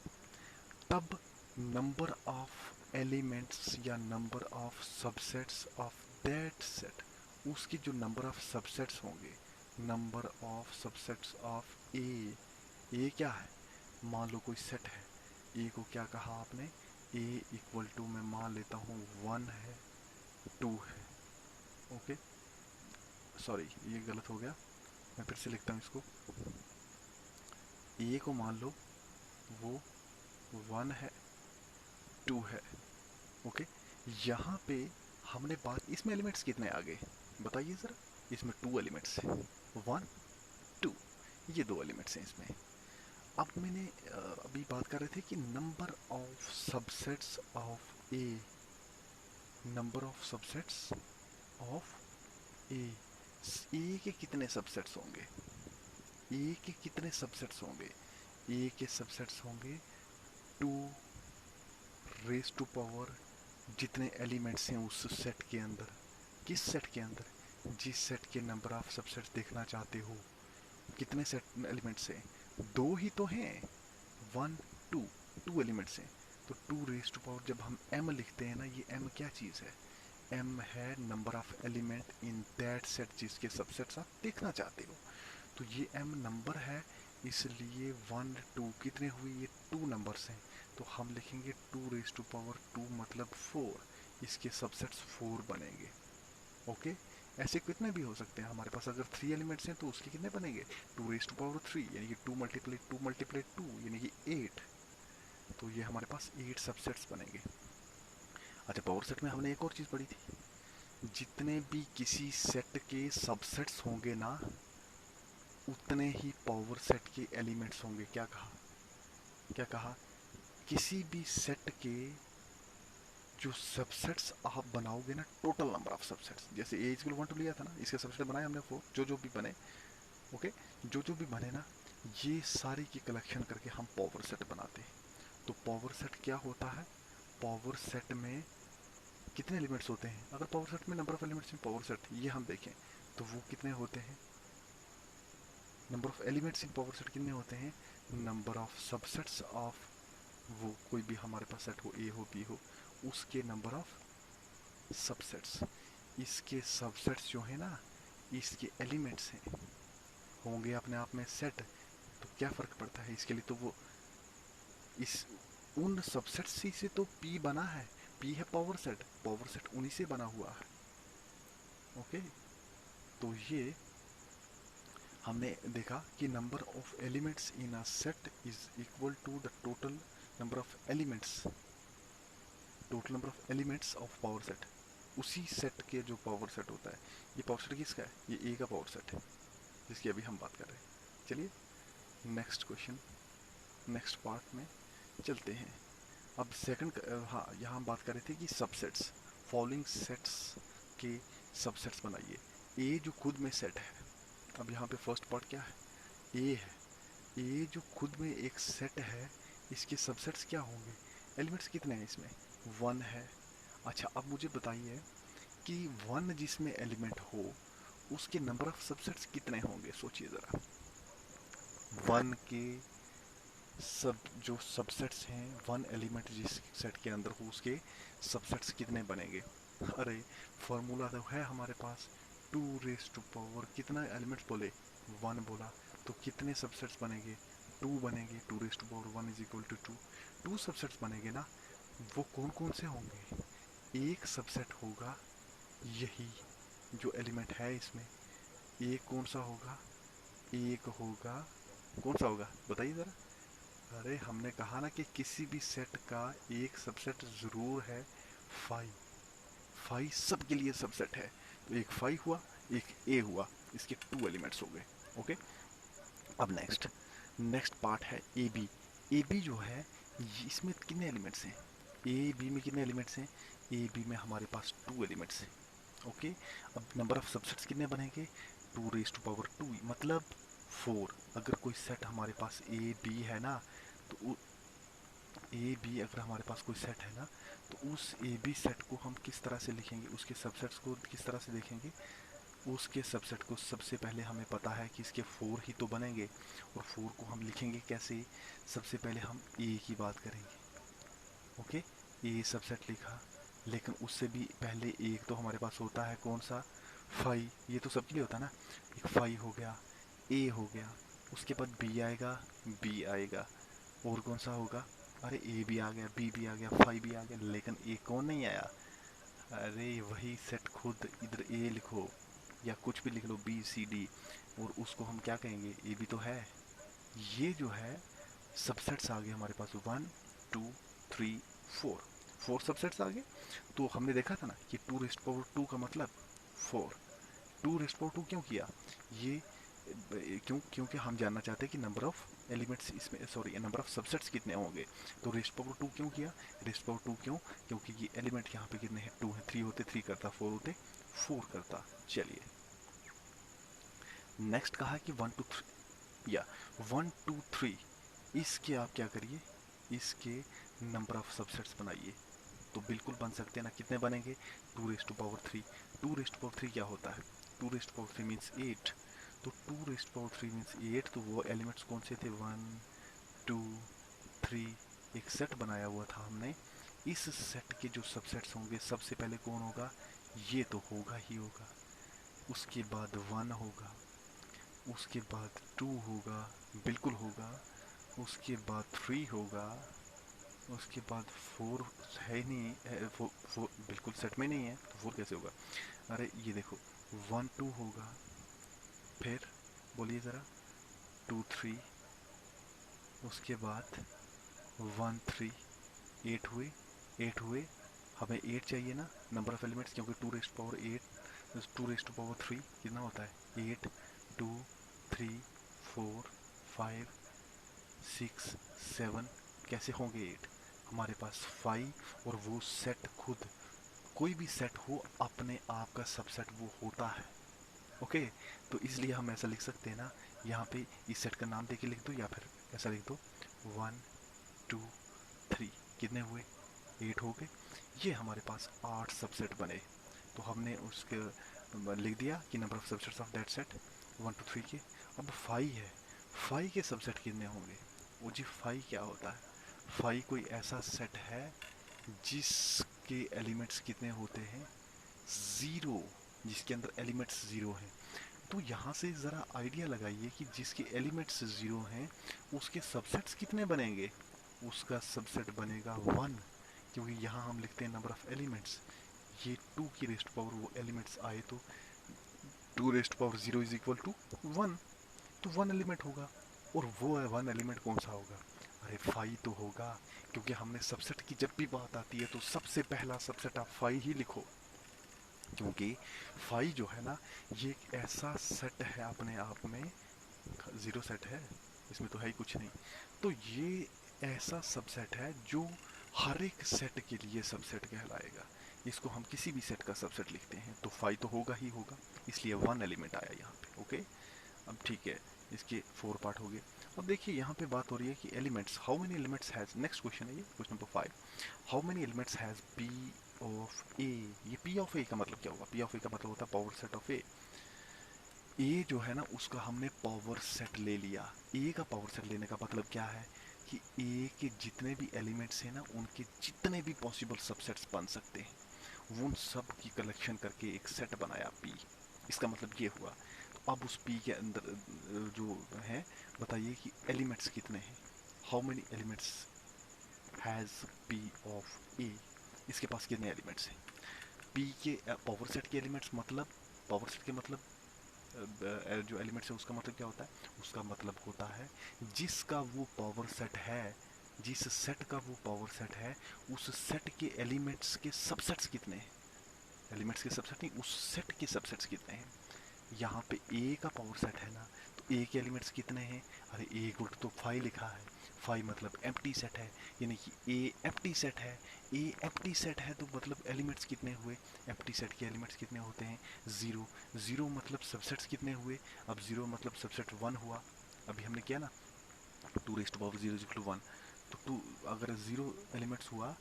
[SPEAKER 2] तब नंबर ऑफ एलिमेंट्स या number of subsets of that set, उसकी जो नंबर ऑफ सबसेट्स होंगे, नंबर ऑफ सबसेट्स ऑफ ए क्या है, मान लो कोई सेट है, ए को क्या कहा आपने, ए इक्वल टू मैं मान लेता हूँ 1 है, 2 है। ओके, सॉरी ये गलत हो गया, मैं फिर से लिखता हूँ इसको, ए को मान लो वो 1 है, 2 है। ओके, यहाँ पे हमने बात, इसमें एलिमेंट्स कितने आ गए बताइए ज़रा, इसमें 2 एलिमेंट्स हैं, 1 2, ये 2 एलिमेंट्स हैं इसमें। अब मैंने अभी बात कर रहे थे कि number of subsets of number of subsets of A A के कितने सबसेट्स होंगे, ए के कितने सबसेट्स होंगे, ए के सबसेट्स होंगे 2 रेज टू पावर जितने एलिमेंट्स हैं उस सेट के अंदर, किस सेट के अंदर, जिस सेट के नंबर ऑफ सबसेट्स देखना चाहते हो, कितने सेट एलिमेंट्स हैं, दो ही तो हैं, 1 2, 2 एलिमेंट्स हैं, तो 2 रेज टू पावर, जब हम m लिखते हैं ना, ये m क्या चीज़ है, m है number of element in that set जिसके सबसेट्स आप देखना चाहते हो, तो ये m नंबर है, इसलिए 1 2 कितने हुए, ये 2 नंबर्स हैं, तो हम लिखेंगे 2 रेज टू पावर 2 मतलब 4, इसके सबसेट्स 4 बनेंगे। ओके, ऐसे कितने भी हो सकते हैं हमारे पास, अगर 3 एलिमेंट्स हैं तो उसके कितने बनेंगे, 2 रेज टू पावर 3 यानी कि 2 मल्टीप्लाई 2 यानी कि 8, तो ये हमारे पास 8 सबसेट्स बनेंगे। अच्छा, पावर सेट में हमने एक और चीज़ पढ़ी थी, जितने भी किसी सेट के सबसेट्स होंगे ना, उतने ही पावर सेट के एलिमेंट्स होंगे। क्या कहा, क्या कहा, किसी भी सेट के जो सबसेट्स आप बनाओगे ना, टोटल नंबर ऑफ सबसेट्स, जैसे ए इक्वल 1 2 लिया था ना, इसके सबसेट बनाए हमने 4, जो भी बने, ओके, जो भी बने ना, ये सारी की कलेक्शन करके हम पावर सेट बनाते हैं। तो पावर सेट क्या होता है, पावर सेट में कितने एलिमेंट्स होते हैं, अगर पावर सेट में number of elements in power set ये हम देखें तो वो कितने होते हैं, number of elements in power set कितने होते हैं, नंबर ऑफ सबसेट्स ऑफ वो कोई भी हमारे पास सेट हो, ए हो, बी हो, उसके नंबर ऑफ सबसेट्स, इसके सबसेट्स जो है ना, इसके एलिमेंट्स हैं, होंगे अपने आप में सेट, तो क्या फ़र्क पड़ता है इसके लिए, तो वो इस उन सबसेट्स से तो पी बना है, पी है पावर सेट उन्हीं से बना हुआ है। ओके, तो ये हमने देखा कि number of elements in a set is equal to the total number of elements of power set, उसी सेट के जो पावर सेट होता है, ये पावर सेट किसका है? ये ए का पावर सेट है जिसकी अभी हम बात कर रहे हैं। चलिए नेक्स्ट क्वेश्चन, नेक्स्ट पार्ट में चलते हैं। अब सेकंड, हाँ यहाँ हम बात कर रहे थे कि सबसेट्स, फॉलोइंग सेट्स के सबसेट्स बनाइए। ए जो खुद में सेट है, अब यहाँ पे फर्स्ट पार्ट क्या है? ए है। ए जो खुद में एक सेट है, इसके सबसेट्स क्या होंगे? एलिमेंट्स कितने हैं इसमें? 1 है। अच्छा अब मुझे बताइए कि 1 जिसमें एलिमेंट हो उसके नंबर ऑफ सबसेट्स कितने होंगे? सोचिए ज़रा। 1 के सब जो सबसेट्स हैं, 1 एलिमेंट जिस सेट के अंदर हो उसके सबसेट्स कितने बनेंगे? अरे फॉर्मूला तो है हमारे पास, 2 रेज टू पावर कितना एलिमेंट्स बोले? 1 बोला, तो कितने सबसेट्स बनेंगे? 2 बनेंगे। 2 raise to power 1 is equal to 2, 2 subsets बनेंगे ना। वो कौन कौन से होंगे? एक सबसेट होगा यही जो एलिमेंट है इसमें। एक कौन सा होगा? एक होगा, कौन सा होगा बताइए ज़रा। अरे हमने कहा ना कि किसी भी सेट का एक सबसेट ज़रूर है 5। 5 सब के लिए सबसेट है, तो एक 5 हुआ, एक ए हुआ, इसके 2 एलिमेंट्स हो गए। ओके, अब नेक्स्ट पार्ट है ए बी। ए बी जो है इसमें कितने एलिमेंट्स हैं? ए बी में कितने एलिमेंट्स हैं? ए बी में हमारे पास 2 एलिमेंट्स हैं। ओके, अब नंबर ऑफ सबसेट्स कितने बनेंगे? 2 रेज टू पावर 2 मतलब 4। अगर कोई सेट हमारे पास ए बी है ना, तो ए बी अगर हमारे पास कोई सेट है ना, तो उस ए बी सेट को हम किस तरह से लिखेंगे? उसके सबसेट्स को किस तरह से देखेंगे? उसके सबसेट को सबसे पहले हमें पता है कि इसके 4 ही तो बनेंगे, और 4 को हम लिखेंगे कैसे? सबसे पहले हम ए की बात करेंगे। ओके, ए सबसेट लिखा, लेकिन उससे भी पहले एक तो हमारे पास होता है कौन सा? 5। ये तो सबके लिए होता है ना। एक 5 हो गया, ए हो गया, उसके बाद बी आएगा, बी आएगा, और कौन सा होगा? अरे ए भी आ गया, बी भी आ गया, 5 भी आ गया, लेकिन ए कौन नहीं आया? अरे वही सेट खुद, इधर ए लिखो या कुछ भी लिख लो, बी सी डी, और उसको हम क्या कहेंगे? ए भी तो है। ये जो है सबसेट्स आ गए हमारे पास 1 2 3 4, 4 सबसेट्स आ गए। तो हमने देखा था ना कि 2 रेज़ टू पावर 2 का मतलब 4। 2 रेज़ टू पावर 2 क्यों किया? ये क्योंकि हम जानना चाहते हैं कि नंबर ऑफ एलिमेंट्स इसमें, सॉरी नंबर ऑफ सबसेट्स कितने होंगे। तो रेज़ टू पावर 2 क्यों किया? रेज़ टू पावर 2 क्यों? क्योंकि ये एलिमेंट यहाँ पे कितने हैं? 2 हैं। 3 होते 3 करता, 4 होते 4 करता। चलिए नेक्स्ट कहा कि 1 2 3 या 1 2 3, इसके आप क्या करिए? इसके नंबर ऑफ सबसेट्स बनाइए। तो बिल्कुल बन सकते हैं ना। कितने बनेंगे? 2 raise to power 3। 2 raise to power 3 क्या होता है? 2 रेज़ टू पावर 3 मीन्स 8। तो 2 रेज़ टू पावर 3 मीन्स 8। तो वो एलिमेंट्स कौन से थे? 1 2 3। एक सेट बनाया हुआ था हमने। इस सेट के जो सबसेट्स होंगे, सबसे पहले कौन होगा? ये तो होगा ही होगा, उसके बाद 1 होगा, उसके बाद 2 होगा, बिल्कुल होगा, उसके बाद 3 होगा, उसके बाद 4 है ही नहीं है, 4 बिल्कुल सेट में नहीं है, तो 4 कैसे होगा? अरे ये देखो 1 2 होगा, फिर बोलिए ज़रा 2 3, उसके बाद 1 3, 8 हुए। 8 हुए, हमें 8 चाहिए ना नंबर ऑफ एलिमेंट्स, क्योंकि 2 raise to power 8, 2 raise to power 3 कितना होता है? 8 2 3 4 5 6 7, कैसे होंगे 8? हमारे पास 5, और वो सेट खुद, कोई भी सेट हो अपने आप का सबसेट वो होता है। ओके, तो इसलिए हम ऐसा लिख सकते हैं ना, यहाँ पे इस सेट का नाम देके लिख दो, या फिर ऐसा लिख दो 1 2 3, कितने हुए? 8 हो गए। ये हमारे पास 8 सबसेट बने। तो हमने उसके लिख दिया कि number of subsets of that set 1 2 3 के। अब 5 है, 5 के सबसेट कितने होंगे? वो जी 5 क्या होता है? 5 कोई ऐसा सेट है जिसके एलिमेंट्स कितने होते हैं? 0, जिसके अंदर एलिमेंट्स 0 हैं। तो यहाँ से ज़रा आइडिया लगाइए कि जिसके एलिमेंट्स 0 हैं उसके सबसेट्स कितने बनेंगे? उसका सबसेट बनेगा 1, क्योंकि यहाँ हम लिखते हैं नंबर ऑफ एलिमेंट्स। ये 2 की रेज़ टू पावर वो एलिमेंट्स आए, तो 2 raise to power 0 is equal to 1, तो 1 एलिमेंट होगा। और वो 1 एलिमेंट कौन सा होगा? अरे 5 तो होगा, क्योंकि हमने सबसेट की जब भी बात आती है तो सबसे पहला सबसेट आप 5 ही लिखो। क्योंकि फाई जो है ना, ये एक ऐसा सेट है अपने आप में, ज़ीरो सेट है, इसमें तो है ही कुछ नहीं। तो ये ऐसा सबसेट है जो हर एक सेट के लिए सबसेट कहलाएगा। इसको हम किसी भी सेट का सबसेट लिखते हैं तो फाई तो होगा ही होगा, इसलिए वन एलिमेंट आया यहाँ पे। ओके, अब ठीक है, इसके 4 पार्ट हो गए। अब देखिए यहाँ पे बात हो रही है कि elements, how many elements has, next question है ये, question number 5, how many elements has P of A. ये पी ऑफ ए का मतलब क्या होगा? पी ऑफ ए का मतलब होता है पावर सेट ऑफ ए। ए जो है ना, उसका हमने पावर सेट ले लिया। ए का पावर सेट लेने का मतलब क्या है कि ए के जितने भी एलिमेंट्स हैं ना, उनके जितने भी पॉसिबल सबसेट्स बन सकते हैं, उन सब की कलेक्शन करके एक सेट बनाया पी। इसका मतलब ये हुआ। तो अब उस पी के अंदर जो है, बताइए कि एलिमेंट्स कितने हैं, how many elements has P of A. इसके पास कितने एलिमेंट्स हैं? पी के पावर सेट के एलिमेंट्स, मतलब पावर सेट के मतलब जो एलिमेंट्स है उसका मतलब क्या होता है? उसका मतलब होता है जिसका वो पावर सेट है, जिस सेट का वो पावर सेट है, उस सेट के एलिमेंट्स के सबसेट्स कितने हैं। एलिमेंट्स के सबसेट नहीं, उस सेट के सबसेट्स कितने हैं। यहाँ पे ए का पावर सेट है ना, तो ए के एलिमेंट्स कितने हैं? अरे ए इक्वल तो 5 लिखा है, 5 मतलब एम्प्टी सेट है, यानी कि ए एम्प्टी सेट है। ए एम्प्टी सेट है तो मतलब एलिमेंट्स कितने हुए? एम्प्टी सेट के एलिमेंट्स कितने होते हैं? 0। 0 मतलब सबसेट्स कितने हुए? अब 0 मतलब सबसेट 1 हुआ। अभी हमने किया ना, 2 raise to power 0 is equal to 1। तो 2 अगर 0 एलिमेंट्स हुआ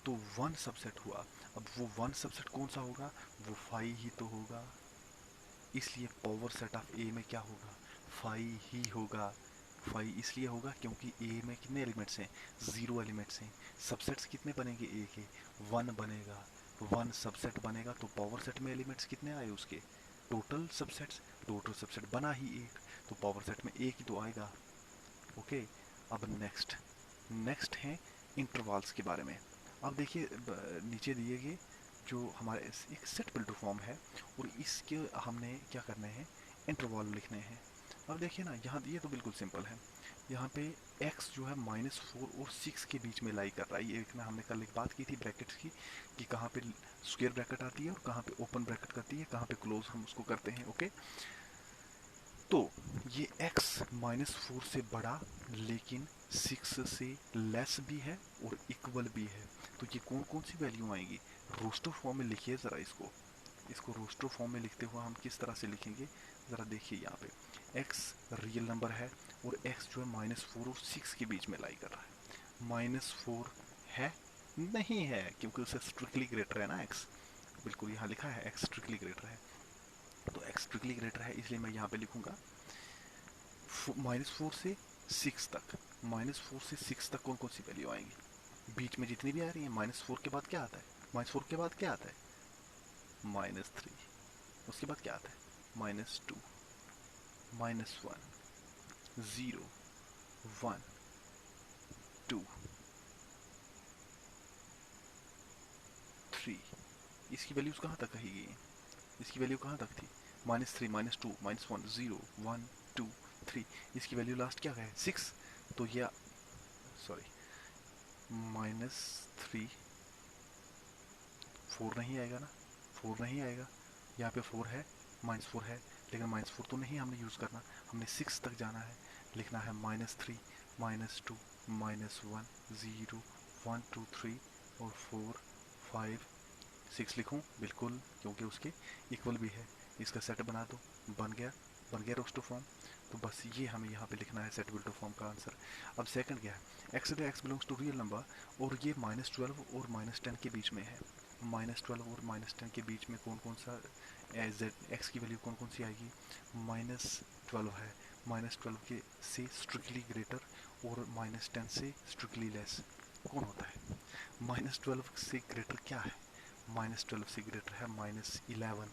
[SPEAKER 2] तो 1 सबसेट हुआ। अब वो 1 सबसेट कौन सा होगा? वो 5 ही तो होगा। इसलिए पावर सेट ऑफ ए में क्या होगा? 5 ही होगा। 5 इसलिए होगा क्योंकि ए में कितने एलिमेंट्स हैं? 0 एलिमेंट्स हैं। सबसेट्स कितने बनेंगे ए के? 1 बनेगा। 1 सबसेट बनेगा तो पावर सेट में एलिमेंट्स कितने आए उसके? Total subsets. टोटल सबसेट बना ही एक, तो पावर सेट में एक ही तो आएगा। ओके, अब नेक्स्ट, नेक्स्ट है इंटरवल्स के बारे में। अब देखिए नीचे दिए गए जो हमारे एक सेट बिल्डर फॉर्म है, और इसके हमने क्या करने हैं? इंटरवल लिखने हैं। अब देखिए ना, यहाँ ये तो बिल्कुल सिंपल है। यहाँ पे x जो है -4 और 6 के बीच में लाई कर रहा है। ये एक ना, हमने कल एक बात की थी ब्रैकेट्स की, कि कहाँ पे स्क्वायर ब्रैकेट आती है और कहाँ पे ओपन ब्रैकेट करती है, कहाँ पे क्लोज हम उसको करते हैं। ओके, तो ये x -4 से बड़ा लेकिन 6 से लेस भी है और इक्वल भी है। तो ये कौन कौन सी वैल्यू आएंगी? रोस्टर फॉर्म में लिखिए ज़रा इसको। इसको रोस्टर फॉर्म में लिखते हुए हम किस तरह से लिखेंगे, ज़रा देखिए। यहाँ पे x रियल नंबर है और x जो है -4 और 6 के बीच में लाई कर रहा है। -4 है नहीं है, क्योंकि उससे स्ट्रिक्टली ग्रेटर है ना x। बिल्कुल यहाँ लिखा है x स्ट्रिक्टली ग्रेटर है, तो x स्ट्रिक्टली ग्रेटर है, इसलिए मैं यहाँ पे लिखूंगा -4 से 6 तक। -4 से 6 तक कौन कौन सी वैल्यू आएंगी? बीच में जितनी भी आ रही है। -4 के बाद क्या आता है? -4 के बाद क्या आता है? -3। उसके बाद क्या आता है? -2, -1, 0, 1, 2, 3। इसकी वैल्यूज कहाँ तक कही गई हैं? इसकी वैल्यू कहाँ तक थी? -3, -2, -1, 0, 1, 2, 3। इसकी वैल्यू लास्ट क्या है? 6। तो यह, सॉरी, -3, 4 नहीं आएगा ना, 4 नहीं आएगा। यहाँ पे 4 है, -4 है, लेकिन -4 तो नहीं हमने यूज़ करना, हमने 6 तक जाना है। लिखना है -3, -2, -1, 0, 1, 2, 3 और 4, 5, 6 लिखूँ? बिल्कुल, क्योंकि उसके इक्वल भी है। इसका सेट बना दो, बन गया, बन गया रोस्टर फॉर्म। तो बस ये हमें यहाँ पे लिखना है सेट बिल्डर फॉर्म का आंसर। अब सेकंड क्या है? x belongs to real number, और ये -12 और -10 के बीच में है। -12 और -10 के बीच में कौन कौन सा z x की वैल्यू कौन कौन सी आएगी? -12 है, -12 के से स्ट्रिक्टली ग्रेटर और -10 से स्ट्रिक्टली लेस कौन होता है? -12 से ग्रेटर क्या है? -12 से ग्रेटर है -11,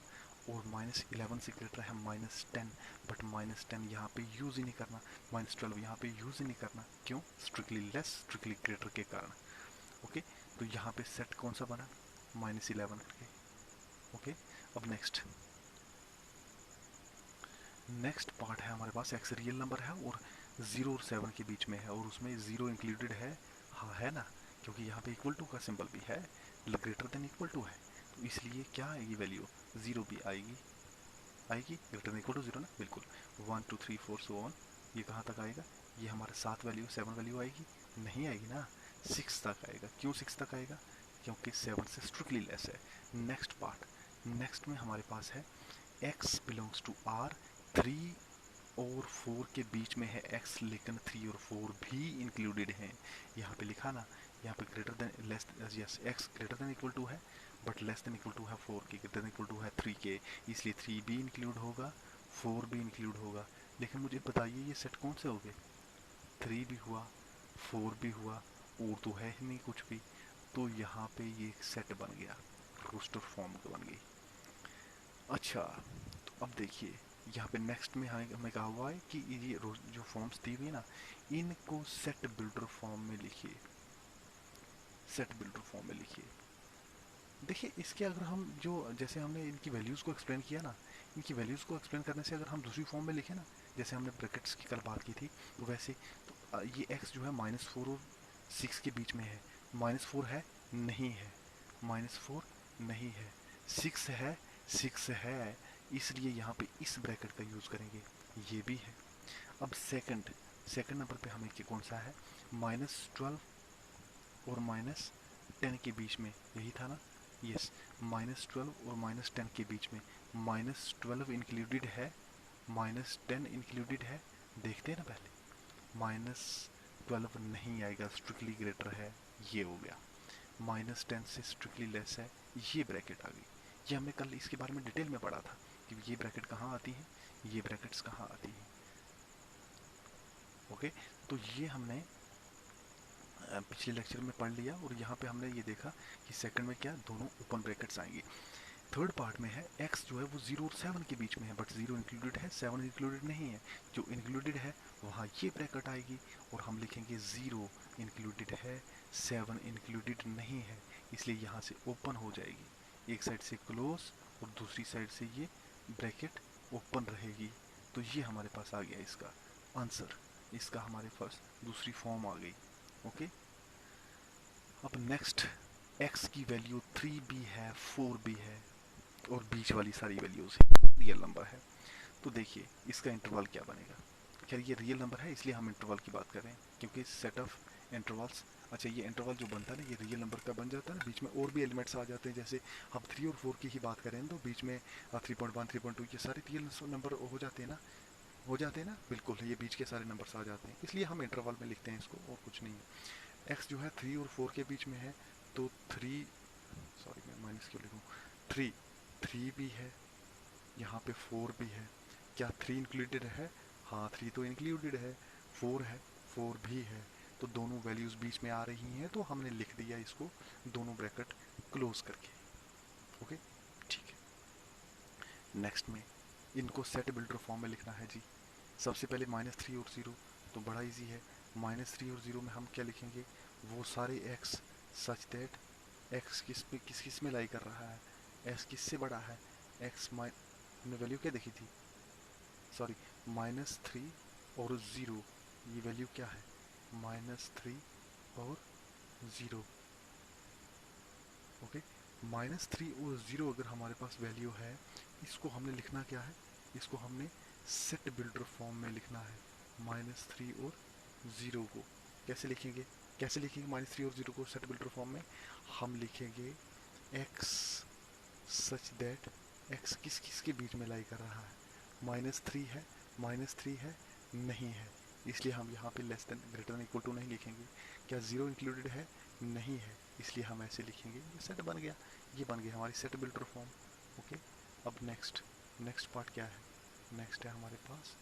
[SPEAKER 2] और -11 से ग्रेटर है -10। बट -10 यहाँ पे यूज़ ही नहीं करना, -12 यहाँ पे यूज़ ही नहीं करना। क्यों? स्ट्रिक्टली लेस स्ट्रिक्टली ग्रेटर के कारण। ओके, तो यहाँ पे सेट कौन सा बना? -11 करके। ओके, अब नेक्स्ट, नेक्स्ट पार्ट है हमारे पास। x रियल नंबर है और 0 और 7 के बीच में है, और उसमें 0 इंक्लूडेड है। हाँ है ना, क्योंकि यहाँ पे इक्वल टू का सिंबल भी है, ग्रेटर देन इक्वल टू है, तो इसलिए क्या आएगी वैल्यू? ज़ीरो भी आएगी, आएगी greater than equal to zero ना, बिल्कुल। 1 2 3 4 सो ऑन, ये कहाँ तक आएगा, ये हमारा 7 वैल्यू 7 वैल्यू आएगी, नहीं आएगी ना, 6 तक आएगा। क्यों 6 तक आएगा, क्योंकि 7 से स्ट्रिक्टली लेस है। नेक्स्ट पार्ट, नेक्स्ट में हमारे पास है x बिलोंग्स टू r, 3 और 4 के बीच में है x, लेकिन 3 और 4 भी इंक्लूडेड हैं। यहाँ पे लिखा ना, यहाँ पे greater than less, yes x greater than equal to है but less than equal to है 4 के, ग्रेटर देन इक्वल टू है 3 के, इसलिए 3 भी इंक्लूड होगा, 4 भी इंक्लूड होगा। लेकिन मुझे बताइए ये सेट कौन से हो गए, 3 भी हुआ, 4 भी हुआ, और तो है ही नहीं कुछ भी, तो यहाँ पे ये एक सेट बन गया, रोस्टर फॉर्म बन गई। अच्छा, तो अब देखिए यहाँ पे नेक्स्ट में हमें कहा हुआ है कि ये जो फॉर्म्स दी हुई है ना, इनको सेट बिल्डर फॉर्म में लिखिए, सेट बिल्डर फॉर्म में लिखिए। देखिए इसके अगर हम जो, जैसे हमने इनकी वैल्यूज़ को एक्सप्लेन किया ना, इनकी वैल्यूज़ को एक्सप्लेन करने से अगर हम दूसरी फॉर्म में लिखें ना, जैसे हमने ब्रैकेट्स की कल बात की थी, तो वैसे तो ये x जो है -4 और 6 के बीच में है, -4 है नहीं है, -4 नहीं है, 6 है, 6 है, इसलिए यहाँ पे इस ब्रैकेट का यूज़ करेंगे, ये भी है। अब सेकंड सेकंड नंबर पे हमें कौन सा है, -12 और -10 के बीच में, यही था ना, यस, -12 और -10 के बीच में, -12 इंक्लूडेड है, -10 इंक्लूडेड है, देखते हैं ना पहले, -12 नहीं आएगा, स्ट्रिक्टली ग्रेटर है, ये हो गया, -10 से स्ट्रिक्टली लेस है, ये ब्रैकेट आ गई। ये हमने कल इसके बारे में डिटेल में पढ़ा था कि ये ब्रैकेट कहाँ आती है, ये ब्रैकेट्स कहाँ आती हैं। ओके, तो ये हमने पिछले लेक्चर में पढ़ लिया, और यहाँ पे हमने ये देखा कि सेकंड में क्या, दोनों ओपन ब्रैकेट्स आएंगे। थर्ड पार्ट में है x जो है वो 0 और 7 के बीच में है, बट 0 इंक्लूडेड है, 7 इंक्लूडेड नहीं है, जो इंक्लूडेड है वहाँ ये ब्रैकेट आएगी, और हम लिखेंगे 0 इंक्लूडेड है, 7 इंक्लूडेड नहीं है, इसलिए यहाँ से ओपन हो जाएगी, एक साइड से क्लोज और दूसरी साइड से ये ब्रैकेट ओपन रहेगी। तो ये हमारे पास आ गया इसका आंसर, इसका हमारे पास दूसरी फॉर्म आ गई। ओके, अब नेक्स्ट, x की वैल्यू 3 भी है, 4 भी है, और बीच वाली सारी वैल्यूज रियल नंबर है। तो देखिए इसका इंटरवल क्या बनेगा, खैर ये रियल नंबर है इसलिए हम इंटरवल की बात कर रहे हैं, क्योंकि सेट ऑफ इंटरवल्स, अच्छा ये इंटरवल जो बनता है ना, ये रियल नंबर का बन जाता है ना, बीच में और भी एलिमेंट्स आ जाते हैं, जैसे हम 3 और 4 की ही बात करें तो बीच में 3.1 3.2 ये सारे रियल नंबर हो जाते हैं ना, हो जाते हैं ना, बिल्कुल ये बीच के सारे नंबर्स आ जाते हैं, इसलिए हम इंटरवल में लिखते हैं इसको, और कुछ नहीं है। एक्स जो है 3 और 4 के बीच में है, तो 3, सॉरी मैं माइनस क्यों लिखूँ, 3 भी है, यहाँ पे 4 भी है, क्या 3 इंक्लूडेड है, हाँ 3 तो इंक्लूडेड है, 4 है, 4 भी है, तो दोनों वैल्यूज़ बीच में आ रही हैं, तो हमने लिख दिया इसको दोनों ब्रैकेट क्लोज करके। ओके, ठीक है। नेक्स्ट में इनको सेट बिल्डर फॉर्म में लिखना है जी। सबसे पहले -3 और 0, तो बड़ा इजी है, -3 और 0 में हम क्या लिखेंगे, वो सारे x सच दैट x किस में लाई कर रहा है, x किससे बड़ा है, x हमने वैल्यू क्या देखी थी, सॉरी -3 और 0, ये वैल्यू क्या है, -3 और 0। ओके, -3 और 0 अगर हमारे पास वैल्यू है, इसको हमने लिखना क्या है, इसको हमने सेट बिल्डर फॉर्म में लिखना है। -3 और 0 को कैसे लिखेंगे, कैसे लिखेंगे -3 और 0 को सेट बिल्डर फॉर्म में, हम लिखेंगे x सच दैट x किस किस के बीच में लाई कर रहा है, -3 है, -3 है नहीं है, इसलिए हम यहाँ पे less than greater than equal to नहीं लिखेंगे। क्या 0 इंक्लूडेड है, नहीं है, इसलिए हम ऐसे लिखेंगे, ये सेट बन गया, ये बन गया हमारी सेट बिल्डर फॉर्म। ओके, अब नेक्स्ट पार्ट क्या है, नेक्स्ट है हमारे पास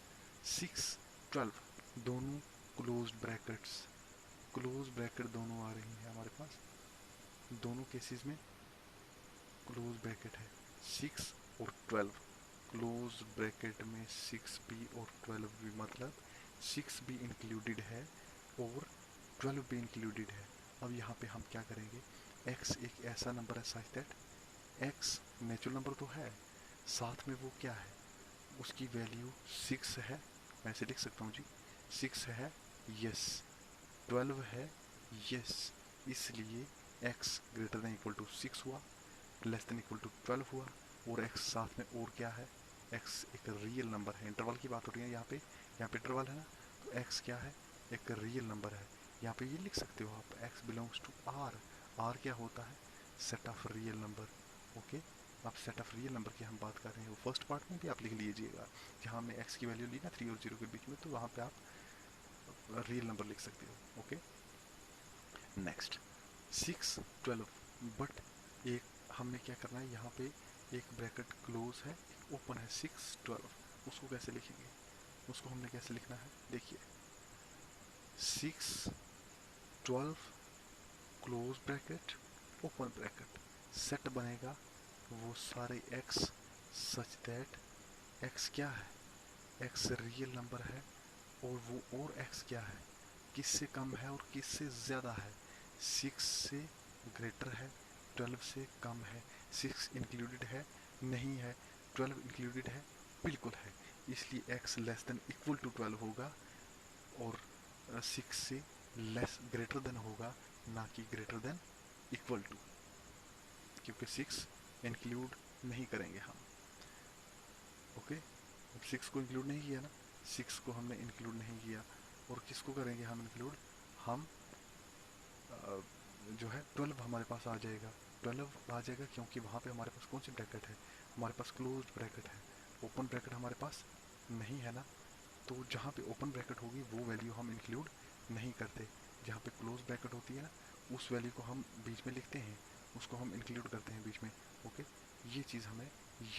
[SPEAKER 2] 6 12, दोनों क्लोज्ड ब्रैकेट्स, क्लोज ब्रैकेट दोनों आ रही है हमारे पास, दोनों केसेस में क्लोज ब्रैकेट है, 6 और 12 क्लोज ब्रैकेट में 6 भी और 12 भी, मतलब 6 भी इंक्लूडेड है और 12 भी इंक्लूडेड है। अब यहाँ पे हम क्या करेंगे, x एक ऐसा नंबर है such that x natural number तो है, साथ में वो क्या है, उसकी वैल्यू 6 है, मैं ऐसे लिख सकता हूँ जी, 6 है यस, 12 है यस, इसलिए x greater than equal to 6 हुआ, लेस देन इक्वल टू 12 हुआ, और x साथ में और क्या है, x एक रियल नंबर है, इंटरवल की बात हो रही है यहाँ पे इंटरवल है ना, तो x क्या है, एक रियल नंबर है। यहाँ पे ये लिख सकते हो आप x belongs to r। r क्या होता है, set of real number. Okay, अब सेट ऑफ रियल नंबर की हम बात कर रहे हैं, वो फर्स्ट पार्ट में भी आप लिख लीजिएगा, जहाँ हमने x की वैल्यू ली ना 3 और 0 के बीच में, तो वहाँ पे आप रियल नंबर लिख सकते हो। ओके, नेक्स्ट 6 12, बट एक हमने क्या करना है, यहाँ पे एक ब्रैकेट क्लोज है, एक ओपन है, 6 12, उसको कैसे लिखेंगे, उसको हमने कैसे लिखना है, देखिए 6 12 close bracket open bracket, set बनेगा वो सारे x सच दैट x क्या है, x रियल नंबर है, और वो और x क्या है, किससे कम है और किससे ज़्यादा है, 6 से ग्रेटर है, 12 से कम है, 6 इंक्लूडेड है नहीं है, 12 इंक्लूडेड है बिल्कुल है, इसलिए x less than equal to 12 होगा, और 6 से लेस ग्रेटर देन होगा, ना कि ग्रेटर देन इक्वल टू, क्योंकि 6 इंक्लूड नहीं करेंगे हम। ओके, अब 6 को इंक्लूड नहीं किया ना, 6 को हमने इंक्लूड नहीं किया, और किसको करेंगे हम इंक्लूड, हम जो है 12 हमारे पास आ जाएगा, 12 आ जाएगा, क्योंकि वहाँ पे हमारे पास कौन सी ब्रैकेट है, हमारे पास क्लोज्ड ब्रैकेट है, ओपन ब्रैकेट हमारे पास नहीं है ना, तो जहाँ पे ओपन ब्रैकेट होगी वो वैल्यू हम इंक्लूड नहीं करते, जहाँ पे क्लोज ब्रैकेट होती है ना, उस वैल्यू को हम बीच में लिखते हैं, उसको हम इंक्लूड करते हैं बीच में। ओके, ये चीज़ हमें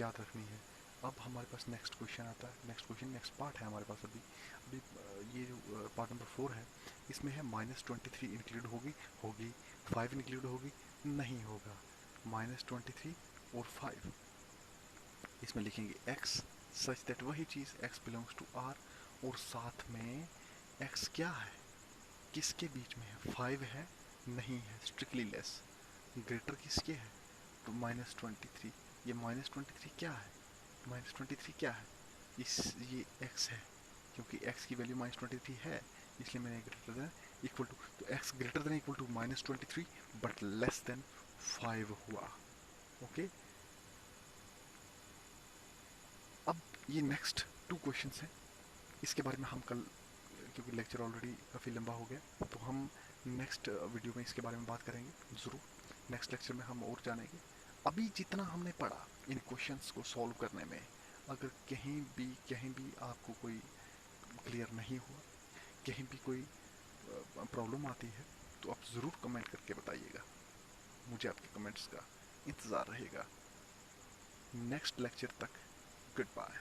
[SPEAKER 2] याद रखनी है। अब हमारे पास नेक्स्ट क्वेश्चन आता है, नेक्स्ट पार्ट है हमारे पास अभी अभी ये जो पार्ट नंबर 4 है, इसमें है -23 इंक्लूड होगी, 5 इंक्लूड होगी, नहीं होगा, -23 और 5, इसमें लिखेंगे x सच दैट वही चीज़ x बिलोंग्स टू r, और साथ में x क्या है, किसके बीच में है, 5 है नहीं है, स्ट्रिक्टली लेस, ग्रेटर किसके है, तो -23, ये -23 क्या है, -23 क्या है, ये x है, क्योंकि x की वैल्यू -23 है, इसलिए मैंने ग्रेटर देन इक्वल टू, तो x greater than equal to -23 but less than 5 हुआ। ओके, अब ये नेक्स्ट 2 क्वेश्चंस हैं, इसके बारे में हम कल, क्योंकि लेक्चर ऑलरेडी काफ़ी लंबा हो गया, तो हम नेक्स्ट वीडियो में इसके बारे में बात करेंगे ज़रूर, नेक्स्ट लेक्चर में हम और जानेंगे। अभी जितना हमने पढ़ा इन क्वेश्चंस को सॉल्व करने में, अगर कहीं भी आपको कोई क्लियर नहीं हुआ, कहीं भी कोई प्रॉब्लम आती है, तो आप ज़रूर कमेंट करके बताइएगा, मुझे आपके कमेंट्स का इंतज़ार रहेगा। नेक्स्ट लेक्चर तक गुड बाय।